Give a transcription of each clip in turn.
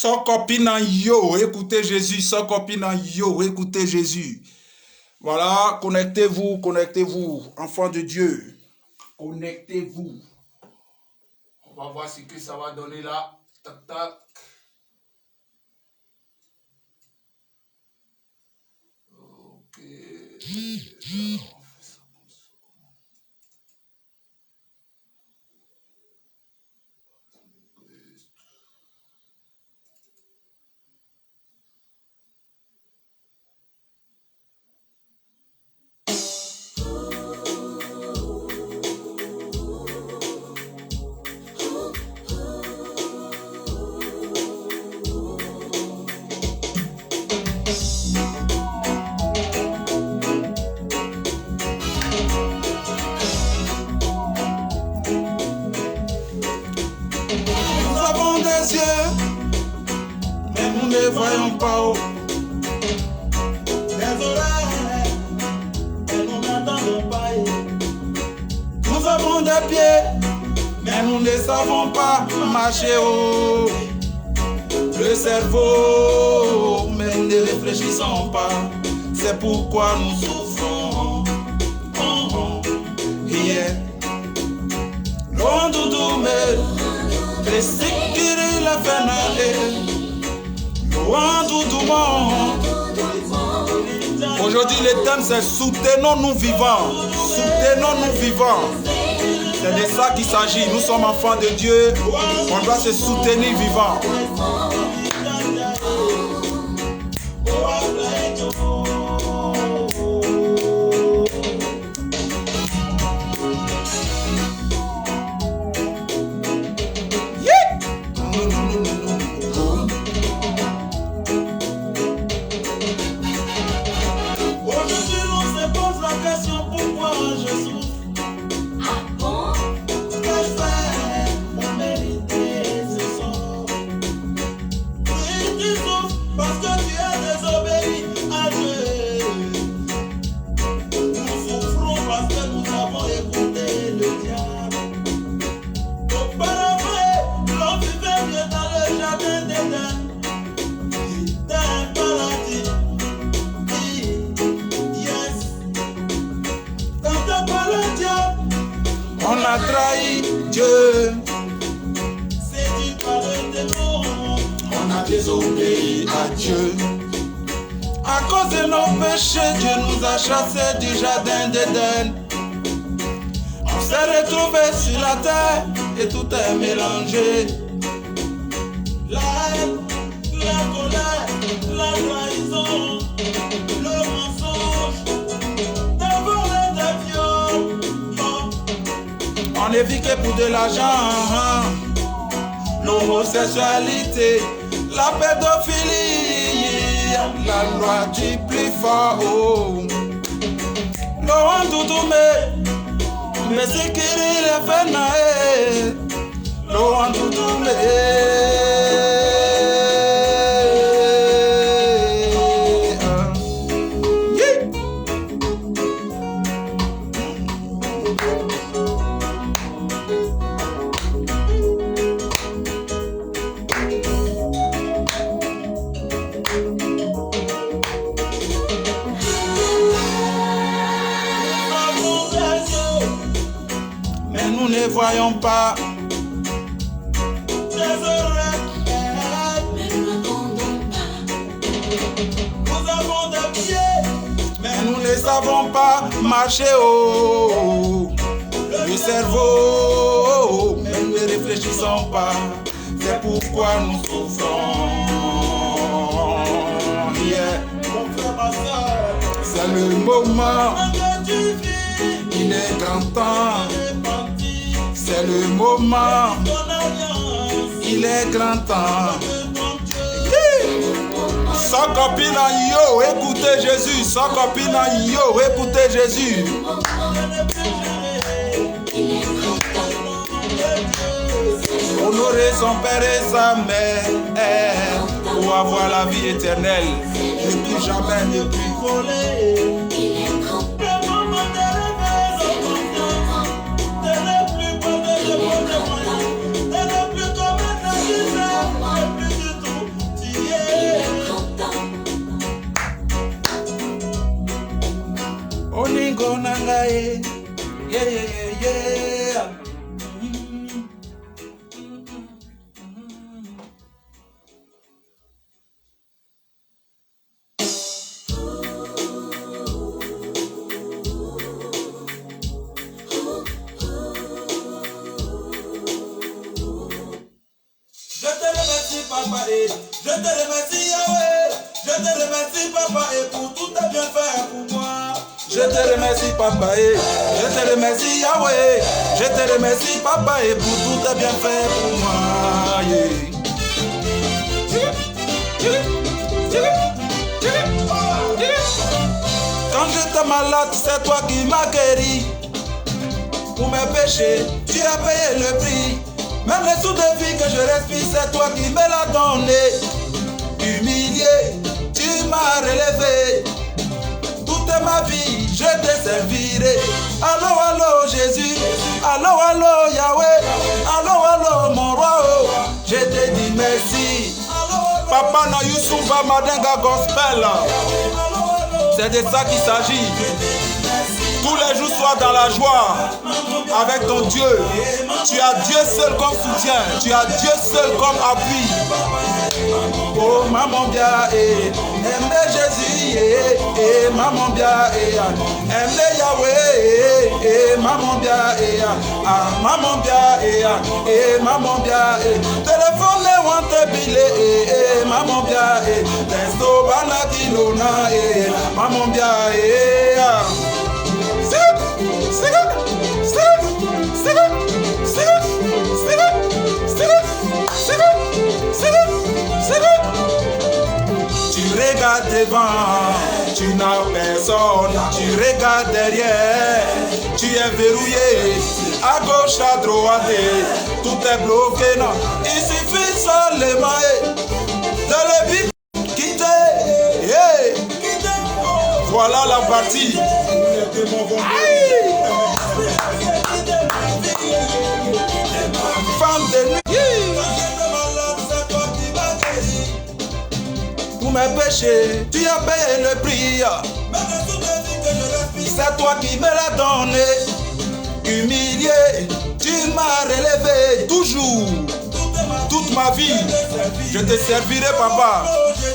Sans copine en yo, écoutez Jésus. Sans copine en yo, écoutez Jésus. Voilà, connectez-vous, enfants de Dieu. Connectez-vous. On va voir ce que ça va donner là. Tac, tac. Ok. Nous avons des yeux, mais nous ne voyons pas. Des oreilles, mais nous n'entendons pas. Nous avons des pieds, mais nous ne savons pas marcher. Le cerveau, mais nous ne réfléchissons pas. C'est pourquoi nous souffrons. Yeah. Loin mais resikiri la fenale. Loin Aujourd'hui, le thème c'est soutenons-nous vivants. Soutenons-nous vivants. C'est de ça qu'il s'agit. Nous sommes enfants de Dieu. On doit se soutenir vivants. On a trahi Dieu. On a désobéi à Dieu. À cause de nos péchés, Dieu nous a chassés du jardin d'Éden. On s'est retrouvés sur la terre et tout est mélangé. La haine, la colère, la trahison, le mensonge, de voler, de viol. On ne vit que pour de l'argent, l'homosexualité, la pédophilie, la loi du plus fort. Loin mais c'est qui est fait naïf. Loin nous ne voyons pas. Des oreilles, mais nous n'entendons pas. Nous avons des pieds, mais nous ne savons pas marcher. Le cerveau, mais nous ne réfléchissons pas. C'est pourquoi nous souffrons. Yeah. C'est le moment. Il est grand temps. C'est le moment, il est grand temps. Sans copine en yo, écoutez Jésus. Sans copine en yo, écoutez Jésus. Honorer son père et sa mère pour avoir la vie éternelle. Ne plus jamais, ne plus voler. papa, et je te remercie Yahweh. Je te remercie papa, et pour tout tes bienfaits pour moi. Je te remercie papa, et je te remercie Yahweh. Je te remercie papa, et pour tout tes bienfaits pour moi. Yeah. Quand j'étais malade, c'est toi qui m'as guéri. Pour mes péchés, tu as payé le prix. Même les sous de vie que je respire, c'est toi qui me l'as donné. Humilié, tu m'as relevé. Toute ma vie, je te servirai. Allô, allô Jésus. Allô, allô Yahweh. Allô, allô mon roi. Je te dis merci. Papa na Youssoufa Madenga Gospel. C'est de ça qu'il s'agit. Tous les jours, sois dans la joie avec ton Dieu. Tu as Dieu seul comme soutien. Tu as Dieu seul comme appui. Oh maman bien, aime Jésus, maman bien, aime Yahweh, maman bien, maman bien, maman bien, téléphone want billet, maman bien, testo bana kilona, maman bien, tu regardes devant, tu n'as personne. Tu regardes derrière, tu es verrouillé. À gauche, à droite, tout est bloqué. Non. Il suffit seulement de le vivre, quitter. Yeah. Voilà la partie. Femme de nuit. Pour mes péchés, tu as payé le prix. C'est toi qui me l'as donné. Humilié, tu m'as relevé toujours. Toute ma vie, je te servirai, papa.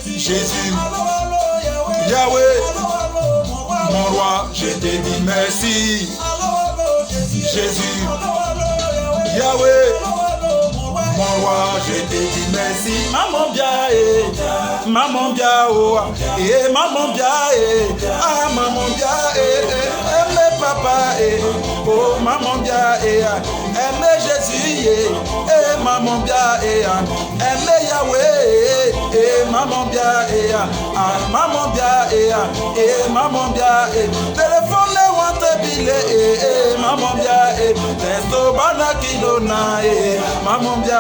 Jésus, Yahweh, mon roi, je te dis merci. Jésus, Yahweh, mon roi, je te dis merci. Maman bien, maman bien, oh, maman bien, ah maman bien, aime papa, oh maman bien, aime Jésus, maman bien, aime Yahweh, maman bien, ah maman bien, maman bien, téléphone want billet, maman bien, testo bana kilona, maman bien.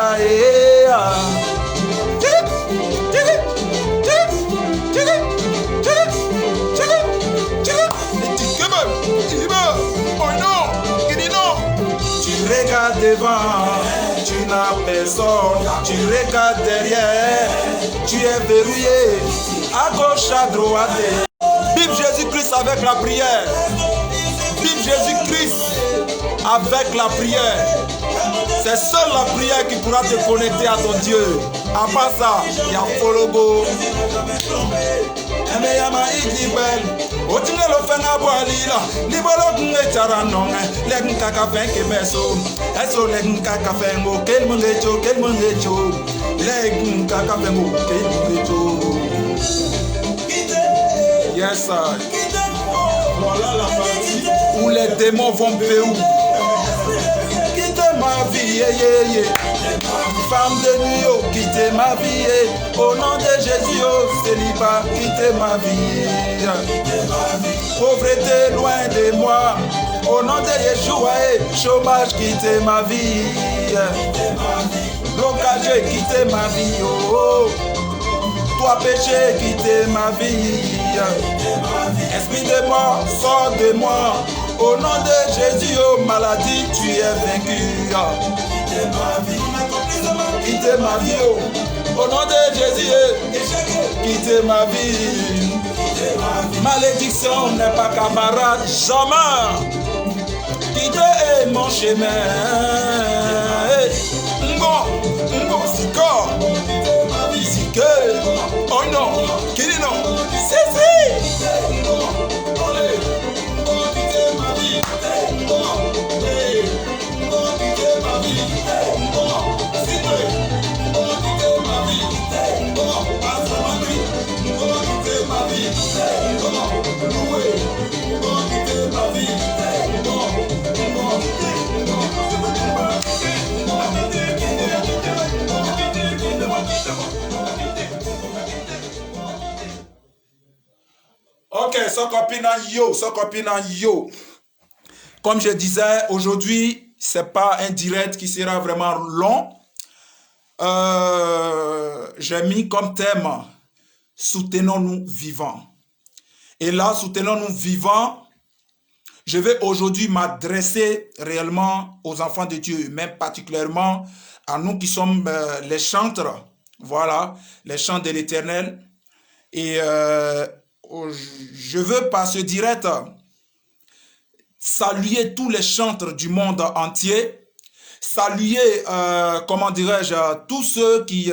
Tu regardes devant, tu n'as personne. Tu regardes derrière, tu es verrouillé. À gauche, à droite. Vive Jésus-Christ avec la prière. Vive Jésus-Christ avec la prière. C'est seule la prière qui pourra te connecter à ton Dieu. À part ça, il y a Fologo. Yes, sir. Voilà la partie où les démons vont péou. Ma vie, femme de nuit, oh, quittez ma vie, au nom de Jésus, oh, célibat, quittez ma vie, pauvreté loin de moi, au nom de Yeshua, chômage, quittez ma vie, blocage, quittez ma vie, oh, toi péché, quittez ma vie, esprit de mort, sors de moi. Au nom de Jésus, oh maladie, tu es vaincu. Quittez ma vie, oh. Au nom de Jésus, quittez ma vie. Malédiction n'est pas camarade, jamais. Quittez mon chemin. Oh non, qui non, c'est so copine yo. Comme je disais, aujourd'hui, c'est pas un direct qui sera vraiment long. J'ai mis comme thème soutenons-nous vivants. Et là, soutenons-nous vivants. Je vais aujourd'hui m'adresser réellement aux enfants de Dieu, même particulièrement à nous qui sommes les chantres, voilà, les chants de l'Éternel. Et je veux par ce direct saluer tous les chantres du monde entier, saluer, comment dirais-je, tous ceux qui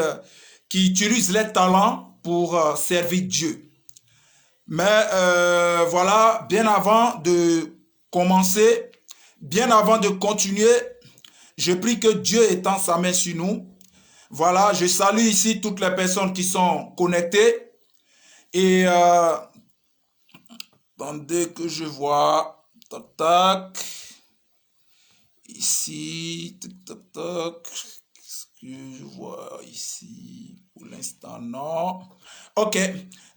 utilisent les talents pour servir Dieu. Mais voilà, bien avant de commencer, bien avant de continuer, je prie que Dieu étend sa main sur nous. Voilà, je salue ici toutes les personnes qui sont connectées. Et attendez que je vois, tac, tac, ici, tac, tac, tac, qu'est-ce que je vois ici, pour l'instant, non. Ok,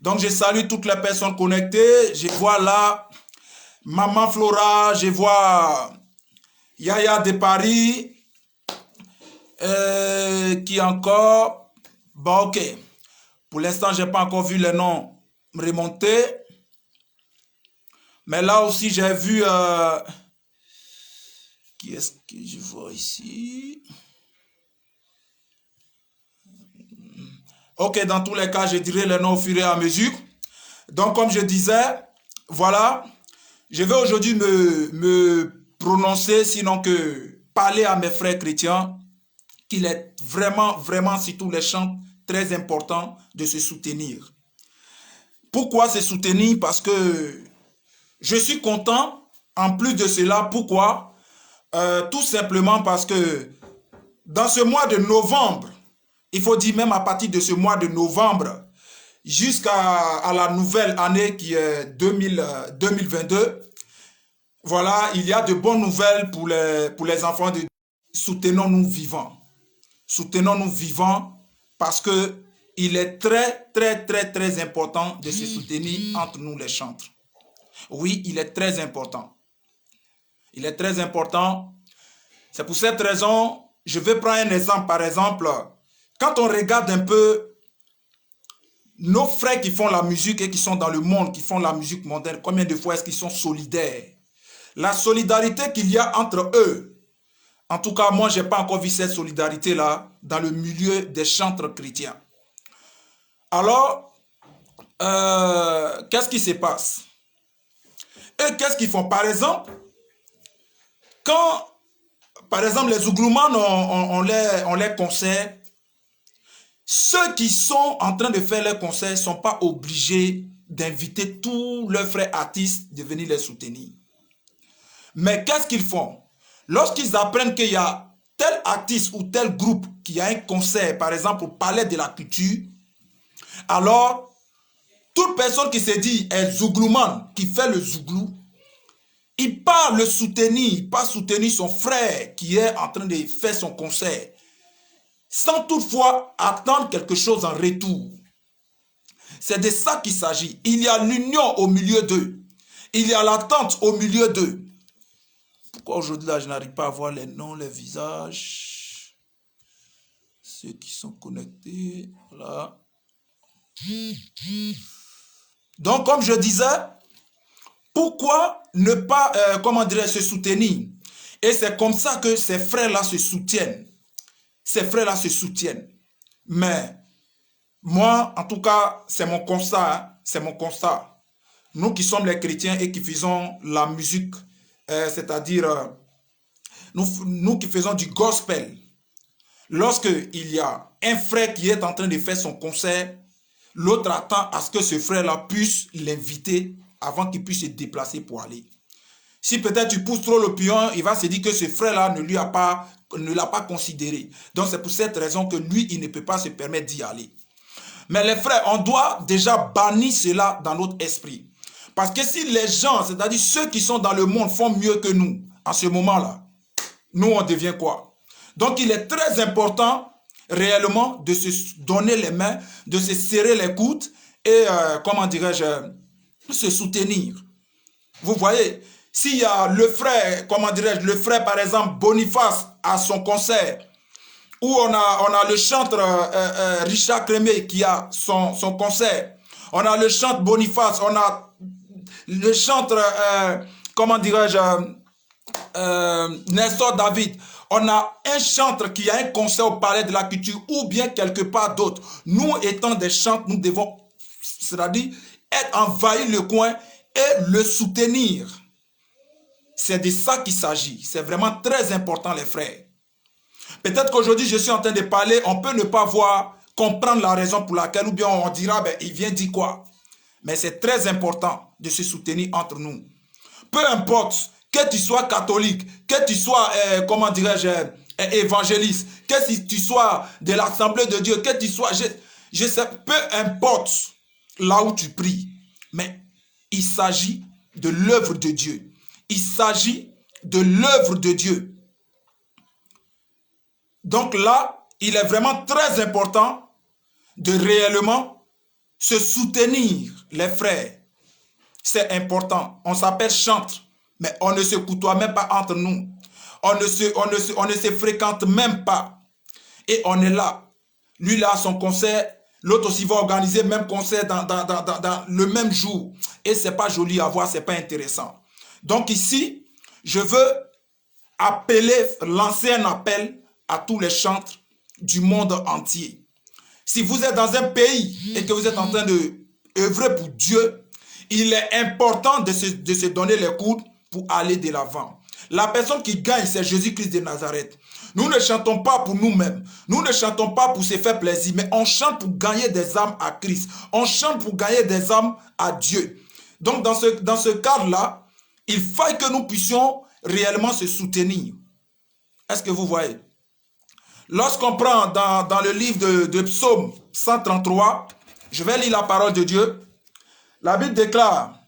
donc je salue toutes les personnes connectées. Je vois là Maman Flora, je vois Yaya de Paris, qui encore, bon ok, pour l'instant je n'ai pas encore vu les noms remonter, mais là aussi j'ai vu, qui est-ce que je vois ici? Ok, dans tous les cas je dirai les noms au fur et à mesure. Donc comme je disais, voilà, je vais aujourd'hui me prononcer, sinon que parler à mes frères chrétiens, qu'il est vraiment, vraiment, sur tous les champs, très important de se soutenir. Pourquoi se soutenir? Parce que je suis content, en plus de cela, pourquoi? Tout simplement parce que dans ce mois de novembre, il faut dire même à partir de ce mois de novembre, jusqu'à la nouvelle année qui est 2022, voilà, il y a de bonnes nouvelles pour les enfants de Dieu. Soutenons-nous vivants. Soutenons-nous vivants parce que il est très, très, très, très important de se soutenir entre nous les chantres. Oui, il est très important. Il est très important. C'est pour cette raison, je vais prendre un exemple. Par exemple, quand on regarde un peu nos frères qui font la musique et qui sont dans le monde, qui font la musique moderne, combien de fois est-ce qu'ils sont solidaires? La solidarité qu'il y a entre eux, en tout cas, moi, je n'ai pas encore vu cette solidarité-là dans le milieu des chantres chrétiens. Alors, qu'est-ce qui se passe? Et qu'est-ce qu'ils font? Par exemple, quand, par exemple, les Zouglumans ont les concerts, ceux qui sont en train de faire les concerts ne sont pas obligés d'inviter tous leurs frères artistes de venir les soutenir. Mais qu'est-ce qu'ils font? Lorsqu'ils apprennent qu'il y a tel artiste ou tel groupe qui a un concert, par exemple, au Palais de la Culture, alors, toute personne qui se dit un Zouglouman, qui fait le Zouglou, il part le soutenir, il part soutenir son frère qui est en train de faire son concert, sans toutefois attendre quelque chose en retour. C'est de ça qu'il s'agit. Il y a l'union au milieu d'eux. Il y a l'attente au milieu d'eux. Pourquoi aujourd'hui là je n'arrive pas à voir les noms, les visages? Ceux qui sont connectés, voilà. Donc comme je disais, pourquoi ne pas, comment dirais-je, se soutenir? Et c'est comme ça que ces frères-là se soutiennent. Ces frères-là se soutiennent. Mais moi, en tout cas, c'est mon constat. Hein, c'est mon constat. Nous qui sommes les chrétiens et qui faisons la musique, c'est-à-dire nous qui faisons du gospel, lorsqu'il y a un frère qui est en train de faire son concert, l'autre attend à ce que ce frère-là puisse l'inviter avant qu'il puisse se déplacer pour aller. Si peut-être tu pousses trop le pion, il va se dire que ce frère-là ne l'a pas considéré. Donc c'est pour cette raison que lui, il ne peut pas se permettre d'y aller. Mais les frères, on doit déjà bannir cela dans notre esprit. Parce que si les gens, c'est-à-dire ceux qui sont dans le monde, font mieux que nous, en ce moment-là, nous, on devient quoi? Donc, il est très important, réellement, de se donner les mains, de se serrer les coudes et, comment dirais-je, se soutenir. Vous voyez, s'il y a le frère, comment dirais-je, le frère par exemple Boniface à son concert, où on a le chanteur Richard Crémé qui a son concert, on a le chanteur Boniface, on a le chanteur, comment dirais-je, Nestor David, on a un chanteur qui a un concert au Palais de la Culture ou bien quelque part d'autre. Nous étant des chanteurs, nous devons, c'est-à-dire être envahir le coin et le soutenir. C'est de ça qu'il s'agit. C'est vraiment très important, les frères. Peut-être qu'aujourd'hui, je suis en train de parler, on peut ne pas voir, comprendre la raison pour laquelle, ou bien on dira, ben, il vient dire quoi. Mais c'est très important de se soutenir entre nous. Peu importe, que tu sois catholique, que tu sois, comment dirais-je, évangéliste, que tu sois de l'Assemblée de Dieu, que tu sois, je sais, peu importe là où tu pries, mais il s'agit de l'œuvre de Dieu. Il s'agit de l'œuvre de Dieu. Donc là, il est vraiment très important de réellement se soutenir, les frères. C'est important. On s'appelle chantre, mais on ne se côtoie même pas entre nous. On ne se fréquente même pas. Et on est là. Lui, là, son concert, l'autre aussi va organiser le même concert dans le même jour. Et c'est pas joli à voir, c'est pas intéressant. Donc ici, je veux lancer un appel à tous les chantres du monde entier. Si vous êtes dans un pays et que vous êtes en train de œuvrer pour Dieu, il est important de se donner les coudes pour aller de l'avant. La personne qui gagne, c'est Jésus-Christ de Nazareth. Nous ne chantons pas pour nous-mêmes. Nous ne chantons pas pour se faire plaisir, mais on chante pour gagner des âmes à Christ. On chante pour gagner des âmes à Dieu. Donc, dans ce cadre-là, il faut que nous puissions réellement se soutenir. Est-ce que vous voyez? Lorsqu'on prend dans le livre de Psaume 133, je vais lire la parole de Dieu. La Bible déclare,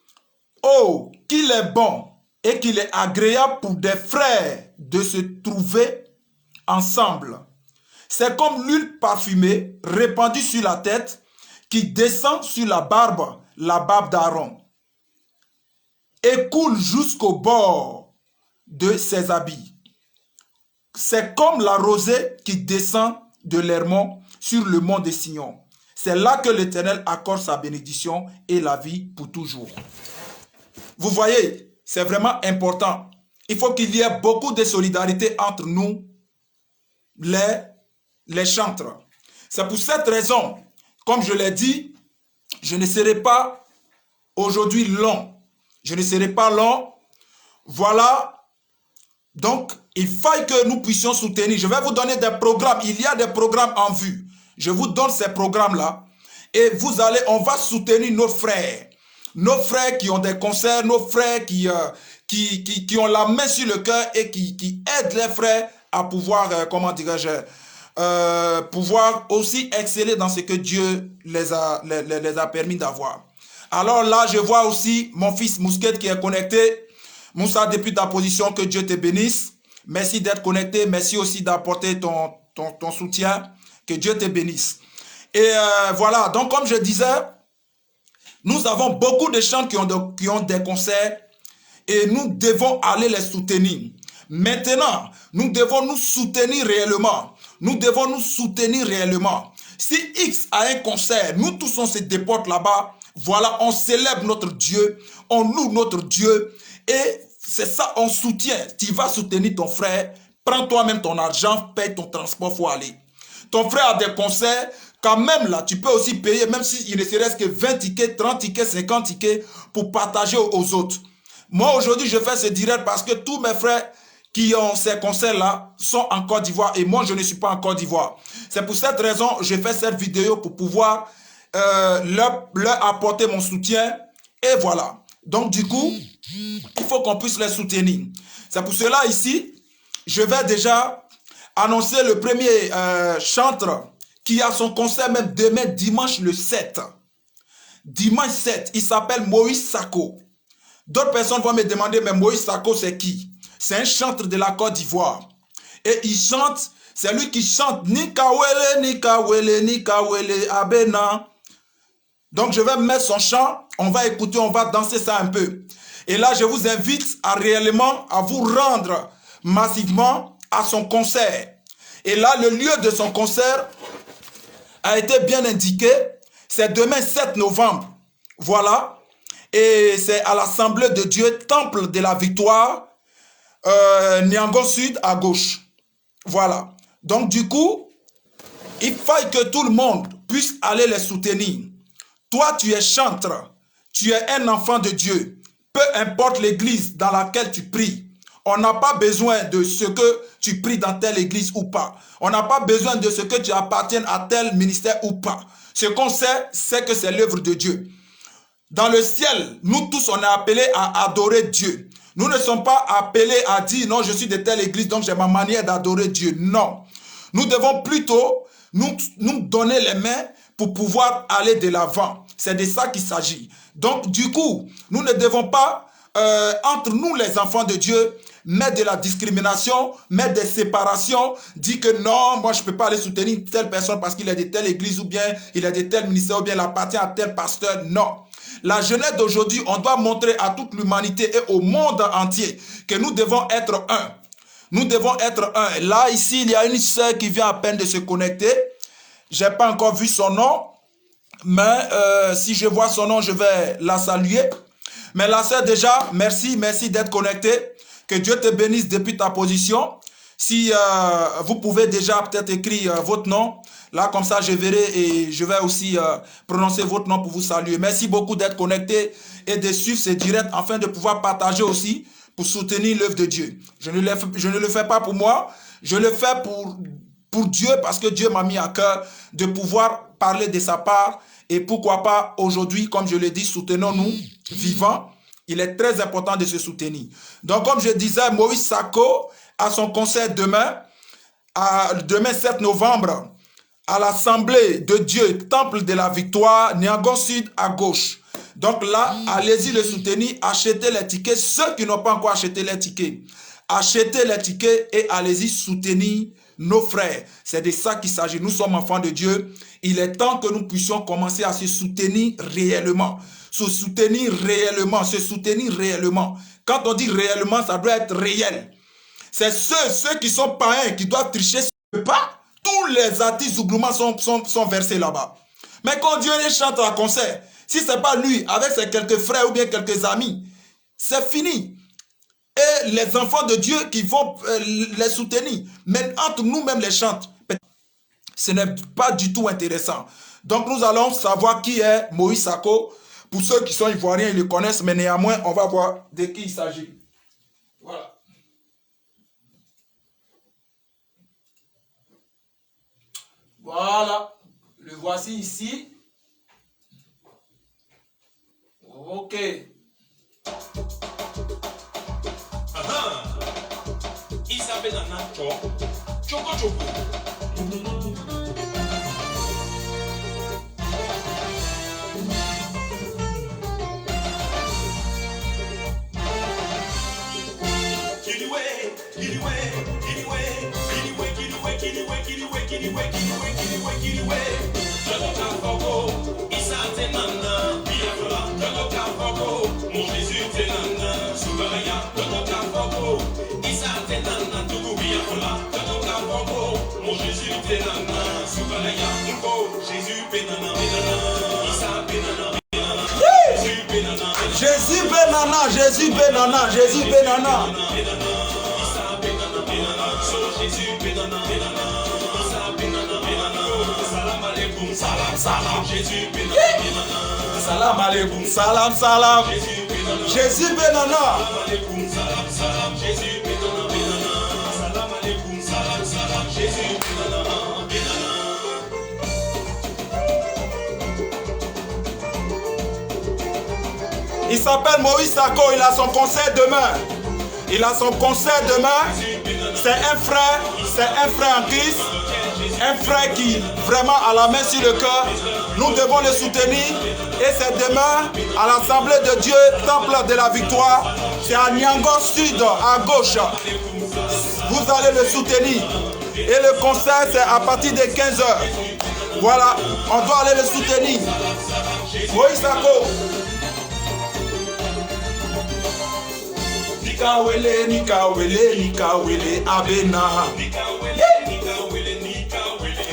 « Oh, qu'il est bon et qu'il est agréable pour des frères de se trouver ensemble. C'est comme l'huile parfumée répandue sur la tête qui descend sur la barbe d'Aaron et coule jusqu'au bord de ses habits. C'est comme la rosée qui descend de l'Hermon sur le mont de Sion. C'est là que l'Éternel accorde sa bénédiction et la vie pour toujours. » Vous voyez, c'est vraiment important. Il faut qu'il y ait beaucoup de solidarité entre nous, les chantres. C'est pour cette raison, comme je l'ai dit, je ne serai pas aujourd'hui long. Je ne serai pas long. Voilà. Donc, il faut que nous puissions soutenir. Je vais vous donner des programmes. Il y a des programmes en vue. Je vous donne ces programmes-là. Et on va soutenir nos frères. Nos frères qui ont des concerts, nos frères qui ont la main sur le cœur et qui aident les frères à pouvoir, comment dirais-je, pouvoir aussi exceller dans ce que Dieu les a permis d'avoir. Alors là, je vois aussi mon fils Mousquet qui est connecté. Moussa, depuis ta position, que Dieu te bénisse. Merci d'être connecté. Merci aussi d'apporter ton soutien. Que Dieu te bénisse. Et voilà, donc comme je disais, nous avons beaucoup de chants qui ont des concerts et nous devons aller les soutenir. Maintenant, nous devons nous soutenir réellement. Nous devons nous soutenir réellement. Si X a un concert, nous tous on se déporte là-bas. Voilà, on célèbre notre Dieu, on loue notre Dieu et c'est ça, on soutient. Tu vas soutenir ton frère, prends toi-même ton argent, paye ton transport, faut aller. Ton frère a des concerts, quand même là, tu peux aussi payer, même s'il ne serait-ce que 20 tickets, 30 tickets, 50 tickets pour partager aux autres. Moi aujourd'hui, je fais ce direct parce que tous mes frères qui ont ces concerts-là sont en Côte d'Ivoire et moi, je ne suis pas en Côte d'Ivoire. C'est pour cette raison que je fais cette vidéo pour pouvoir leur apporter mon soutien et voilà. Donc du coup, il faut qu'on puisse les soutenir. C'est pour cela ici, je vais déjà annoncer le premier chanteur qui a son concert même demain dimanche le 7. Dimanche 7, il s'appelle Moïse Sako. D'autres personnes vont me demander, mais Moïse Sako c'est qui? C'est un chanteur de la Côte d'Ivoire. Et il chante, c'est lui qui chante Nika Wele, Nika Wele, Nika Wele, Abena. Donc, je vais mettre son chant. On va écouter, on va danser ça un peu. Et là, je vous invite à réellement à vous rendre massivement à son concert. Et là, le lieu de son concert a été bien indiqué. C'est demain 7 novembre. Voilà. Et c'est à l'Assemblée de Dieu, Temple de la Victoire, Niangon Sud à gauche. Voilà. Donc du coup, il faut que tout le monde puisse aller les soutenir. Toi, tu es chantre. Tu es un enfant de Dieu. Peu importe l'église dans laquelle tu pries. On n'a pas besoin de ce que tu pries dans telle église ou pas. On n'a pas besoin de ce que tu appartiennes à tel ministère ou pas. Ce qu'on sait, c'est que c'est l'œuvre de Dieu. Dans le ciel, nous tous, on est appelés à adorer Dieu. Nous ne sommes pas appelés à dire, non, je suis de telle église, donc j'ai ma manière d'adorer Dieu. Non. Nous devons plutôt nous donner les mains pour pouvoir aller de l'avant. C'est de ça qu'il s'agit. Donc, du coup, nous ne devons pas, entre nous les enfants de Dieu, mettre de la discrimination, mettre des séparations, dire que non, moi je ne peux pas aller soutenir telle personne parce qu'il est de telle église ou bien il est de tel ministère ou bien il appartient à tel pasteur. Non. La jeunesse d'aujourd'hui, on doit montrer à toute l'humanité et au monde entier que nous devons être un. Nous devons être un. Là, ici, il y a une sœur qui vient à peine de se connecter. Je n'ai pas encore vu son nom. Mais si je vois son nom, je vais la saluer. Mais la sœur, déjà, merci d'être connectée. Que Dieu te bénisse depuis ta position. Si vous pouvez déjà peut-être écrire votre nom. Là, comme ça, je verrai et je vais aussi prononcer votre nom pour vous saluer. Merci beaucoup d'être connecté et de suivre ces directs afin de pouvoir partager aussi pour soutenir l'œuvre de Dieu. Je ne le fais pas pour moi. Je le fais pour Dieu parce que Dieu m'a mis à cœur de pouvoir parler de sa part. Et pourquoi pas aujourd'hui, comme je l'ai dit, soutenons-nous vivants. Il est très important de se soutenir. Donc, comme je disais, Moïse Sako a son concert demain 7 novembre, à l'Assemblée de Dieu, Temple de la Victoire, Niangon Sud à gauche. Donc là, allez-y le soutenir, achetez les tickets. Ceux qui n'ont pas encore acheté les tickets, achetez les tickets et allez-y soutenir nos frères. C'est de ça qu'il s'agit. Nous sommes enfants de Dieu. Il est temps que nous puissions commencer à se soutenir réellement. Se soutenir réellement, se soutenir réellement. Quand on dit réellement, ça doit être réel. C'est ceux qui sont païens qui doivent tricher. Pas tous les artistes zougloumans sont versés là-bas. Mais quand Dieu les chante à concert, si ce n'est pas lui, avec ses quelques frères ou bien quelques amis, c'est fini. Et les enfants de Dieu qui vont les soutenir. Mais entre nous-mêmes les chantes, ce n'est pas du tout intéressant. Donc nous allons savoir qui est Moïse Sako. Pour ceux qui sont ivoiriens, ils le connaissent, mais néanmoins, on va voir de qui il s'agit. Voilà. Voilà. Le voici ici. Ok. Il s'appelle Nana Choco Choco. Mon Jésus t'es nana, Soubaraya, mon Jésus t'es nana, Soubaraya, Jésus pénana, Jésus bénana, Jésus bénana, Jésus bénana. Salam, Jésus bénana. Salam alaikum, salam, salam. Jésus bénana. Jésus bénana. Salam alaikum, salam, salam. Jésus bénana. Il s'appelle Moïse Sako, il a son concert demain. Il a son concert demain. C'est un frère en Christ. Un frère qui vraiment a la main sur le cœur. Nous devons le soutenir. Et c'est demain à l'Assemblée de Dieu, Temple de la Victoire. C'est à Niangon Sud, à gauche. Vous allez le soutenir. Et le concert, c'est à partir de 15 h. Voilà, on doit aller le soutenir. Moïse Sako. Nikawele, Nikawele, Nikawele, Abena.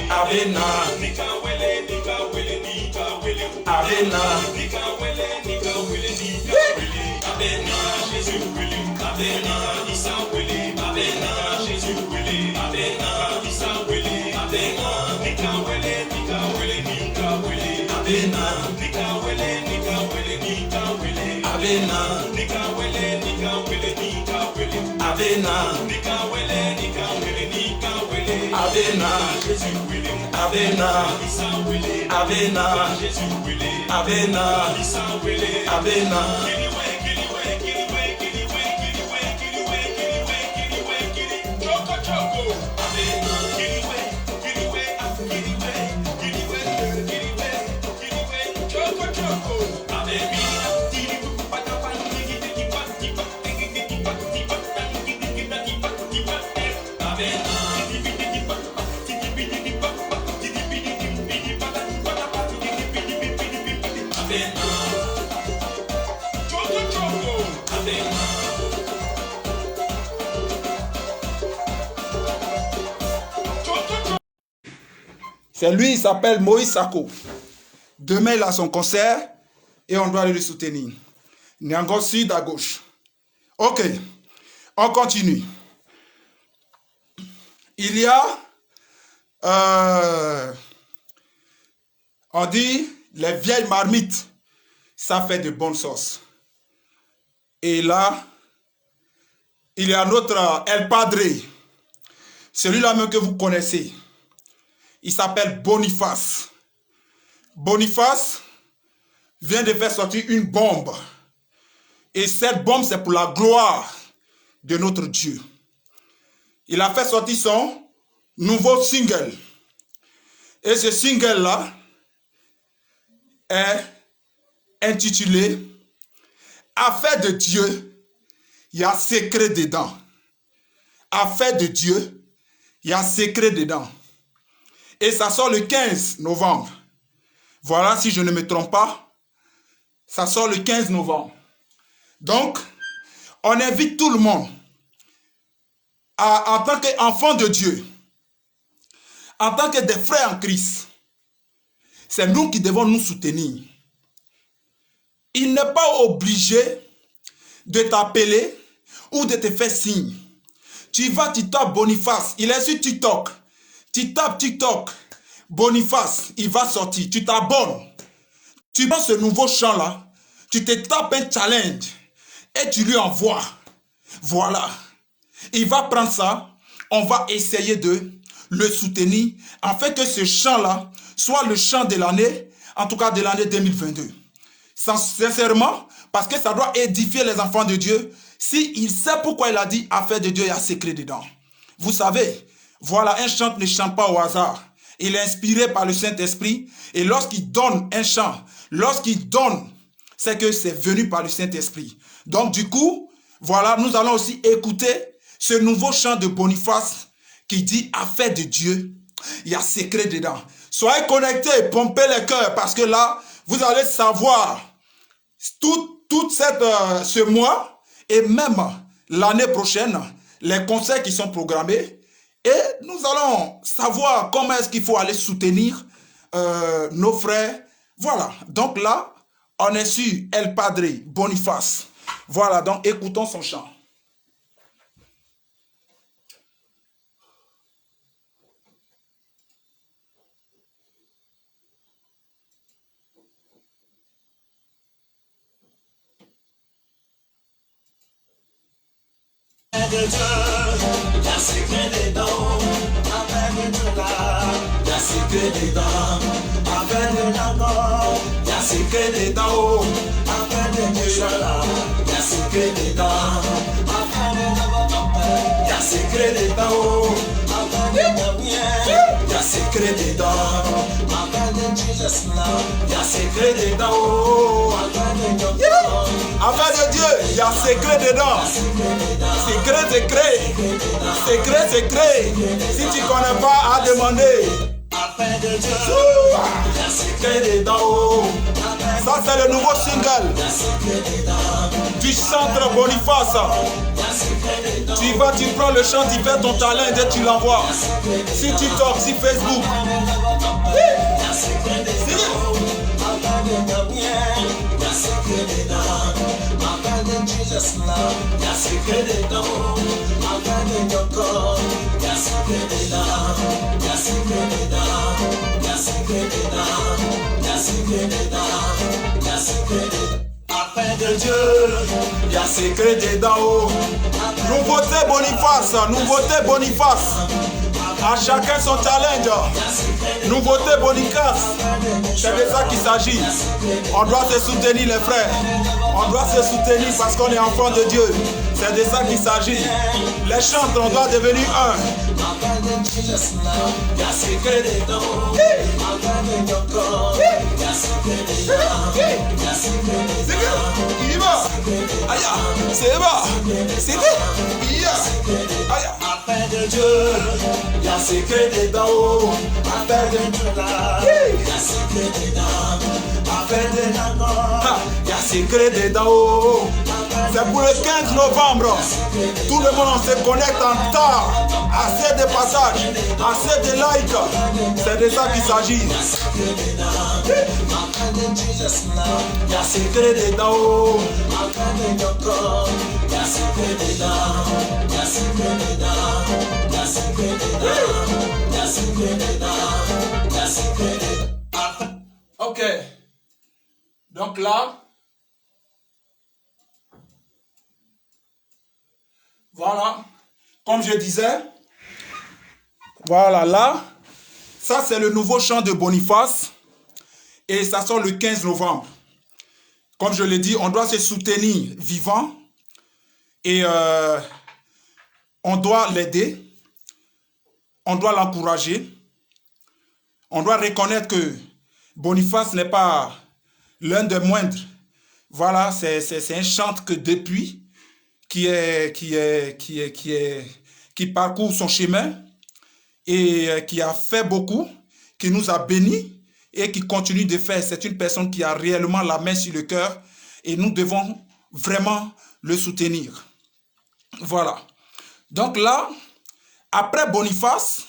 Abena. Abena. Jésus Willy, Abena, Issa Willy, Abena, Jésus Willy, Abena, Issa Willy, Abena, Nika Willy, Nika Willy, Nika Willy, Abena, Nika Willy, Nika Willy, Nika Willy, Abena, Nika Willy, Nika Willy, Nika Willy, Abena, Nika Willy, Nika Willy, Nika Willy, Abena, Jésus Willy, Abena, Issa Willy, Abena, Jésus Willy, Abena, Issa Willy, Abena. C'est lui, il s'appelle Moïse Sako. Demain, il a son concert et on doit aller le soutenir. Niango Sud à gauche. Ok, on continue. Il y a, on dit, les vieilles marmites, ça fait de bonnes sauces. Et là, il y a notre El Padre, celui-là même que vous connaissez. Il s'appelle Boniface. Boniface vient de faire sortir une bombe. Et cette bombe, c'est pour la gloire de notre Dieu. Il a fait sortir son nouveau single. Et ce single-là est intitulé « Affaire de Dieu, il y a secret dedans. » Affaire de Dieu, il y a secret dedans. Et ça sort le 15 novembre. Voilà, si je ne me trompe pas, ça sort le 15 novembre. Donc, on invite tout le monde, en tant qu'enfant de Dieu, en tant que des frères en Christ, c'est nous qui devons nous soutenir. Il n'est pas obligé de t'appeler ou de te faire signe. Tu vas, tu tapes Boniface, il est sur TikTok. Tu tapes TikTok, Boniface, il va sortir. Tu t'abonnes. Tu prends ce nouveau chant-là, tu te tapes un challenge et tu lui envoies. Voilà. Il va prendre ça, on va essayer de le soutenir, afin que ce chant-là soit le chant de l'année, en tout cas de l'année 2022. Sincèrement, parce que ça doit édifier les enfants de Dieu, s'il sait pourquoi il a dit affaire de Dieu, il y a secret dedans. Vous savez, voilà, un chant ne chante pas au hasard. Il est inspiré par le Saint-Esprit. Et lorsqu'il donne un chant, lorsqu'il donne, c'est que c'est venu par le Saint-Esprit. Donc du coup, voilà, nous allons aussi écouter ce nouveau chant de Boniface qui dit affaire de Dieu, il y a secret dedans. Soyez connectés, pompez les cœurs, parce que là, vous allez savoir tout ce mois et même l'année prochaine, les concerts qui sont programmés. Et nous allons savoir comment est-ce qu'il faut aller soutenir nos frères. Voilà, donc là, on est sur El Padre Boniface. Voilà, donc écoutons son chant. De Dieu, il y a secret dedans, affaire de Dieu là, il y a secret dedans, affaire de l'amour, il y a secret dedans, affaire de Dieu là, il y a secret dedans, affaire de l'amour, il y a secret dedans, affaire de l'amour, il y a secret dedans, affaire de Jésus là, il y a secret dedans, affaire de Dieu. Affaire de Dieu, il y a secret dedans. Secret, secret. Secret, secret. Si tu ne connais pas, à demander. Afin de Dieu, il y a secret dedans. Ça, c'est le nouveau single Il y a secret dedans. du centre Boniface. Il y a secret dedans. Tu vas, tu prends le chant, tu fais ton talent et tu l'envoies. Sur TikTok, sur Facebook. Il y a secret dedans. Afin de ta bien, il y a secret dedans. Afin de Jesus love, il y a secret dedans. Afin de ton corps, il y a secret dedans. Il y a secret dedans. Il y a secret dedans. Il y a secret dedans. Il y a secret dedans. Afin de Dieu, il y a secret dedans. Nouveauté Boniface, nouveauté Boniface. À chacun son challenge. Nouveauté Boniface. C'est de ça qu'il s'agit. On doit se soutenir les frères. On doit se soutenir parce qu'on est enfant de Dieu. C'est de ça qu'il s'agit. Les chantres, on doit devenir un. Afin de Jesus love, il y a secret dedans. Afin de ton corps, il y a secret dedans. Il y a secret dedans. Il y va. Aïe, c'est bas. C'est vrai. Il y a. Aïe. Afin de Dieu, il y a secret dedans. Afin de Dieu là, il y a secret dedans. Afin de l'amour, Il y a secret dedans. C'est pour le 15 novembre. Tout le monde se connecte en temps. Assez de passages, assez de likes. C'est de ça qu'il s'agit. afin de Jesus love, Il y a secret dedans. afin de ton corps, il y a secret dedans. Il y a secret dedans. Il y a secret dedans. Il y a secret dedans. Il y a secret dedans. Ok. Donc là, voilà. Comme je disais, voilà là, ça c'est le nouveau chant de Boniface et ça sort le 15 novembre. Comme je l'ai dit, on doit se soutenir vivant et on doit l'aider, on doit l'encourager, on doit reconnaître que Boniface n'est pas l'un des moindres. Voilà, c'est un chantre que depuis qui parcourt son chemin et qui a fait beaucoup, qui nous a bénis et qui continue de faire. C'est une personne qui a réellement la main sur le cœur et nous devons vraiment le soutenir. Voilà. Donc là, après Boniface,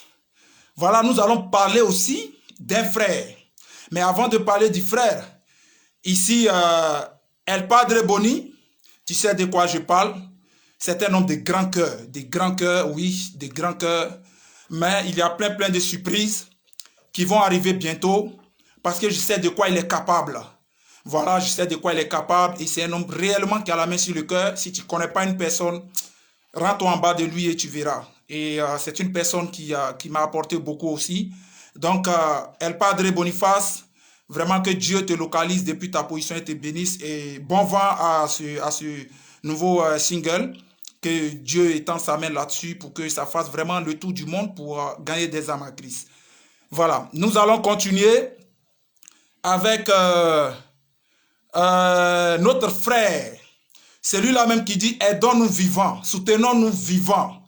voilà, nous allons parler aussi d'un frère. Mais avant de parler du frère, ici, El Padre Boni, tu sais de quoi je parle? C'est un homme de grand cœur, oui, de grand cœur. Mais il y a plein de surprises qui vont arriver bientôt parce que je sais de quoi il est capable. Voilà, je sais de quoi il est capable et c'est un homme réellement qui a la main sur le cœur. Si tu ne connais pas une personne, rends-toi en bas de lui et tu verras. Et c'est une personne qui m'a apporté beaucoup aussi. Donc, El Padre Boniface, vraiment que Dieu te localise depuis ta position et te bénisse. Et bon vent à ce nouveau single. Que Dieu étend sa main là-dessus pour que ça fasse vraiment le tour du monde pour gagner des âmes à Christ. Voilà, nous allons continuer avec notre frère. C'est lui-là même qui dit « Aidons-nous vivants, soutenons-nous vivants ».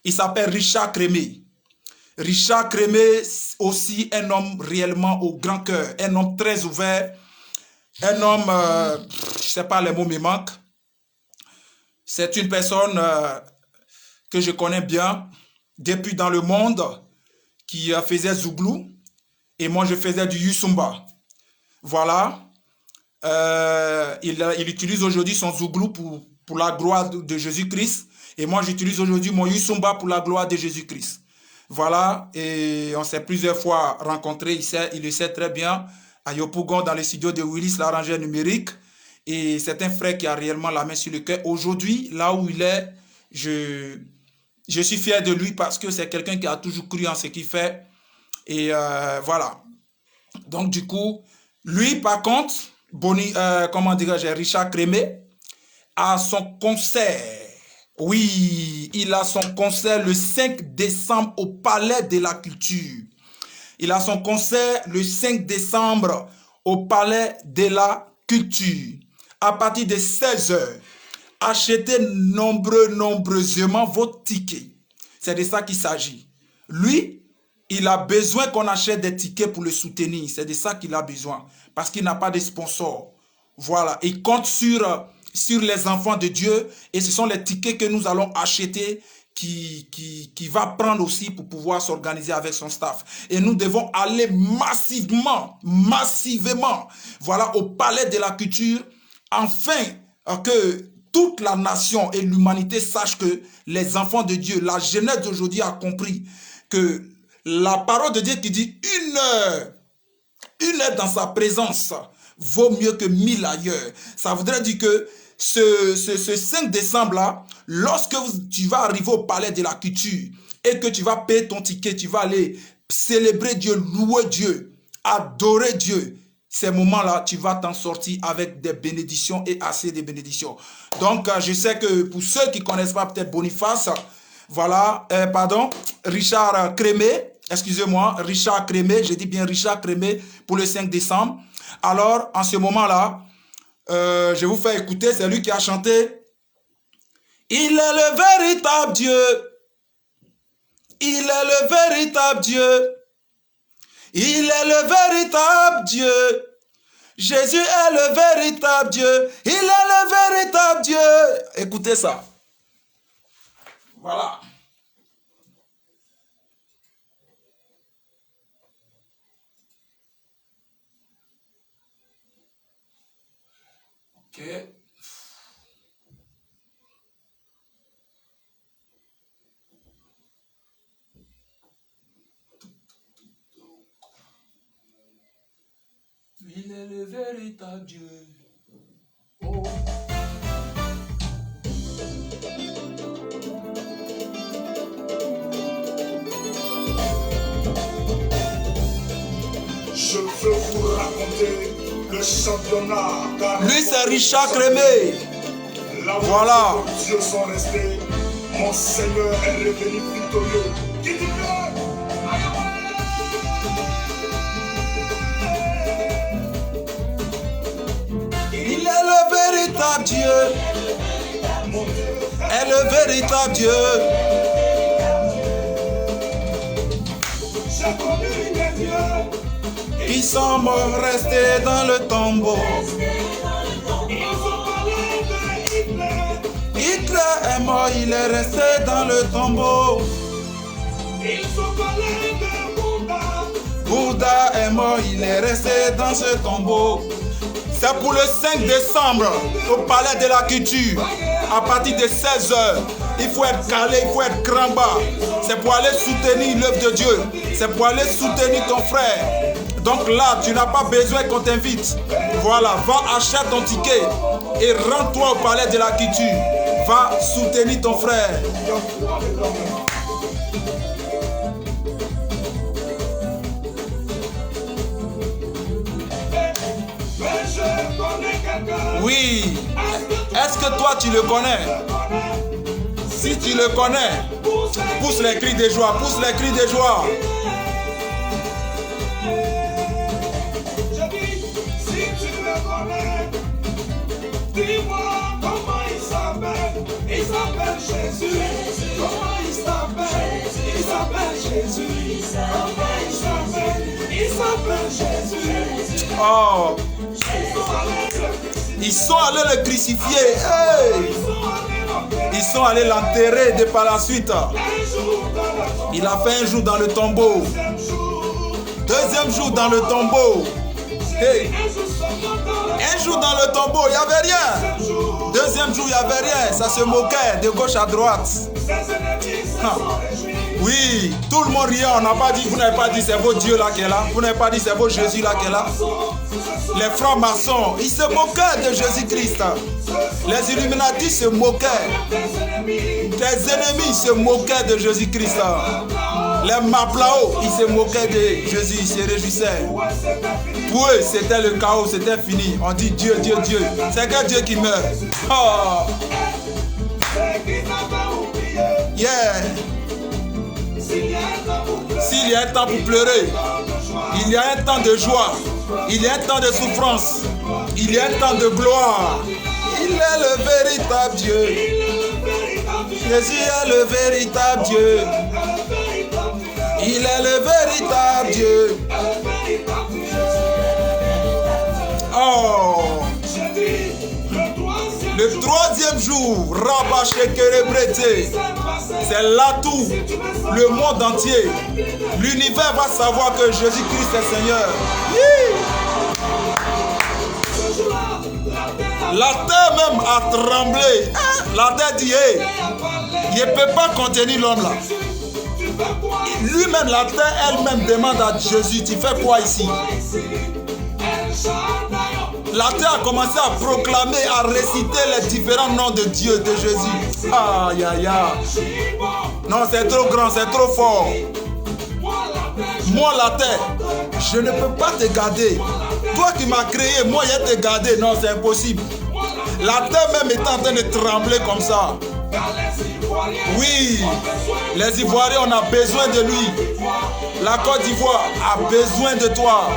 Il s'appelle Richard Crémé. Richard Crémé, aussi un homme réellement au grand cœur, un homme très ouvert, un homme, je ne sais pas, les mots me manquent. C'est une personne que je connais bien depuis dans le monde qui faisait Zouglou et moi je faisais du Yusumba. Voilà. Il utilise aujourd'hui son Zouglou pour la gloire de Jésus-Christ et moi j'utilise aujourd'hui mon Yusumba pour la gloire de Jésus-Christ. Voilà. Et on s'est plusieurs fois rencontrés. Il le sait très bien à Yopougon dans les studios de Willis, l'arrangeur numérique. Et c'est un frère qui a réellement la main sur le cœur. Aujourd'hui, là où il est, je suis fier de lui parce que c'est quelqu'un qui a toujours cru en ce qu'il fait. Et voilà. Donc du coup, lui par contre, Richard Crémé, a son concert. Oui, il a son concert le 5 décembre au Palais de la Culture. Il a son concert le 5 décembre au Palais de la Culture. À partir de 16h, achetez nombreusement vos tickets. C'est de ça qu'il s'agit. Lui, il a besoin qu'on achète des tickets pour le soutenir. C'est de ça qu'il a besoin. Parce qu'il n'a pas de sponsor. Voilà. Il compte sur les enfants de Dieu. Et ce sont les tickets que nous allons acheter qui va prendre aussi pour pouvoir s'organiser avec son staff. Et nous devons aller massivement, voilà, au palais de la culture, afin que toute la nation et l'humanité sachent que les enfants de Dieu, la jeunesse d'aujourd'hui a compris que la parole de Dieu qui dit une heure dans sa présence vaut mieux que 1000 ailleurs. Ça voudrait dire que ce 5 décembre-là, lorsque tu vas arriver au palais de la culture et que tu vas payer ton ticket, tu vas aller célébrer Dieu, louer Dieu, adorer Dieu, ces moments-là, tu vas t'en sortir avec des bénédictions et assez de bénédictions. Donc, je sais que pour ceux qui ne connaissent pas peut-être Boniface, voilà, Richard Crémé, excusez-moi, Richard Crémé, je dis bien Richard Crémé pour le 5 décembre. Alors, en ce moment-là, je vais vous faire écouter, c'est lui qui a chanté. Il est le véritable Dieu. Il est le véritable Dieu. Il est le véritable Dieu. Jésus est le véritable Dieu. Il est le véritable Dieu. Écoutez ça. Voilà. Ok. Il est le véritable Dieu. Oh. Je veux vous raconter le championnat. Lui, c'est Richard Crémé. Voilà. Les yeux sont restés. Mon Seigneur est revenu victorieux. Qui dit il est le véritable Dieu. Est le véritable Dieu. j'ai connu des dieux. Ils sont morts restés dans le tombeau. Ils ont parlé de Hitler. Hitler est mort, il est resté dans le tombeau. Ils ont parlé de Bouddha. Bouddha est mort, il est resté dans ce tombeau. C'est pour le 5 décembre au palais de la culture. À partir de 16 h, il faut être calé, il faut être cramba. C'est pour aller soutenir l'œuvre de Dieu. C'est pour aller soutenir ton frère. Donc là, tu n'as pas besoin qu'on t'invite. Voilà, va acheter ton ticket et rends-toi au palais de la culture. Va soutenir ton frère. Oui. Est-ce que toi tu le connais? Si tu le connais, pousse les cris de joie, pousse les cris de joie. Je dis, si tu le connais, dis-moi comment il s'appelle. Il s'appelle Jésus. Comment il s'appelle? Il s'appelle Jésus. Comment il s'appelle? Il s'appelle Jésus. Oh. Ils sont allés le crucifier. Hey. Ils sont allés l'enterrer de par la suite. Il a fait un jour dans le tombeau. Deuxième jour dans le tombeau. Hey. Un jour dans le tombeau, il n'y avait rien. Deuxième jour, il n'y avait rien. Ça se moquait de gauche à droite. Oui, tout le monde riait. On n'a pas dit, vous n'avez pas dit c'est vos dieux là qui est là. Vous n'avez pas dit c'est vos Jésus là qui est là. Les francs-maçons, ils se moquaient de Jésus-Christ. Les Illuminati se moquaient. Les ennemis se moquaient de Jésus-Christ. Les Maplao, ils se moquaient de Jésus, ils se réjouissaient. Pour eux, c'était le chaos, c'était fini. On dit Dieu, Dieu, Dieu. C'est que Dieu qui meurt. Oh. Yeah. S'il y a un temps pour pleurer, il y a un temps de joie, il y a un temps de souffrance, il y a un temps de gloire. Il est le véritable Dieu. Jésus est le véritable Dieu. Il Il est le véritable Dieu. Oh. Le troisième jour, Rabba Shekerebrete, c'est l'atout, le monde entier. L'univers va savoir que Jésus-Christ est Seigneur. La terre même a tremblé. La terre dit, hey, il ne peut pas contenir l'homme là. Lui-même, la terre elle-même demande à Jésus, tu fais quoi ici? La terre a commencé à proclamer, à réciter les différents noms de Dieu, de Jésus. Aïe, aïe, aïe. Non, c'est trop grand, c'est trop fort. Moi, la terre, je ne peux pas te garder. Toi qui m'as créé, moi, je vais te garder. Non, c'est impossible. La terre même est en train de trembler comme ça. Oui, les Ivoiriens, on a besoin de lui. La Côte d'Ivoire a besoin de toi.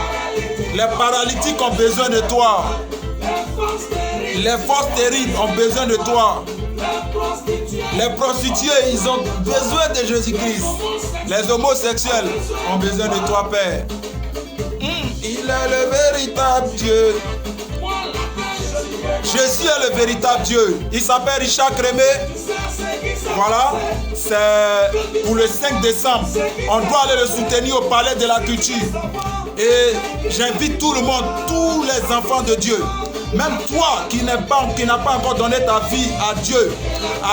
Les paralytiques ont besoin de toi. Les forces terribles ont besoin de toi. Les prostituées, ils ont besoin de Jésus-Christ. Les homosexuels ont besoin de toi, Père. Il est le véritable Dieu. Jésus est le véritable Dieu. Il s'appelle Richard Crémé. Voilà, c'est pour le 5 décembre. On doit aller le soutenir au Palais de la Culture. Et j'invite tout le monde, tous les enfants de Dieu. Même toi qui n'as pas encore donné ta vie à Dieu,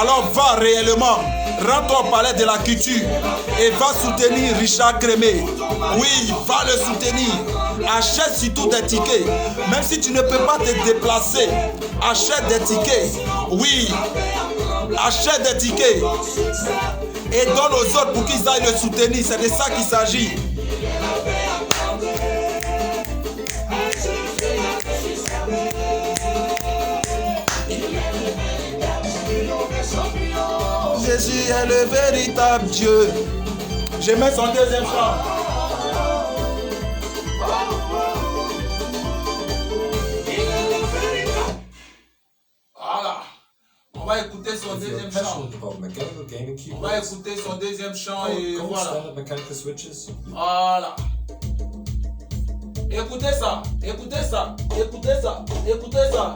alors va réellement, rends-toi au Palais de la Culture et va soutenir Richard Crémé. Oui, va le soutenir. Achète surtout des tickets. Même si tu ne peux pas te déplacer, achète des tickets. Oui, achète des tickets et donne aux autres pour qu'ils aillent le soutenir. C'est de ça qu'il s'agit. Jésus est le véritable Dieu. Je mets son deuxième chant. Voilà. On va écouter son deuxième chant. On va écouter son deuxième chant et voilà. Voilà. Écoutez ça, écoutez ça, écoutez ça, écoutez ça.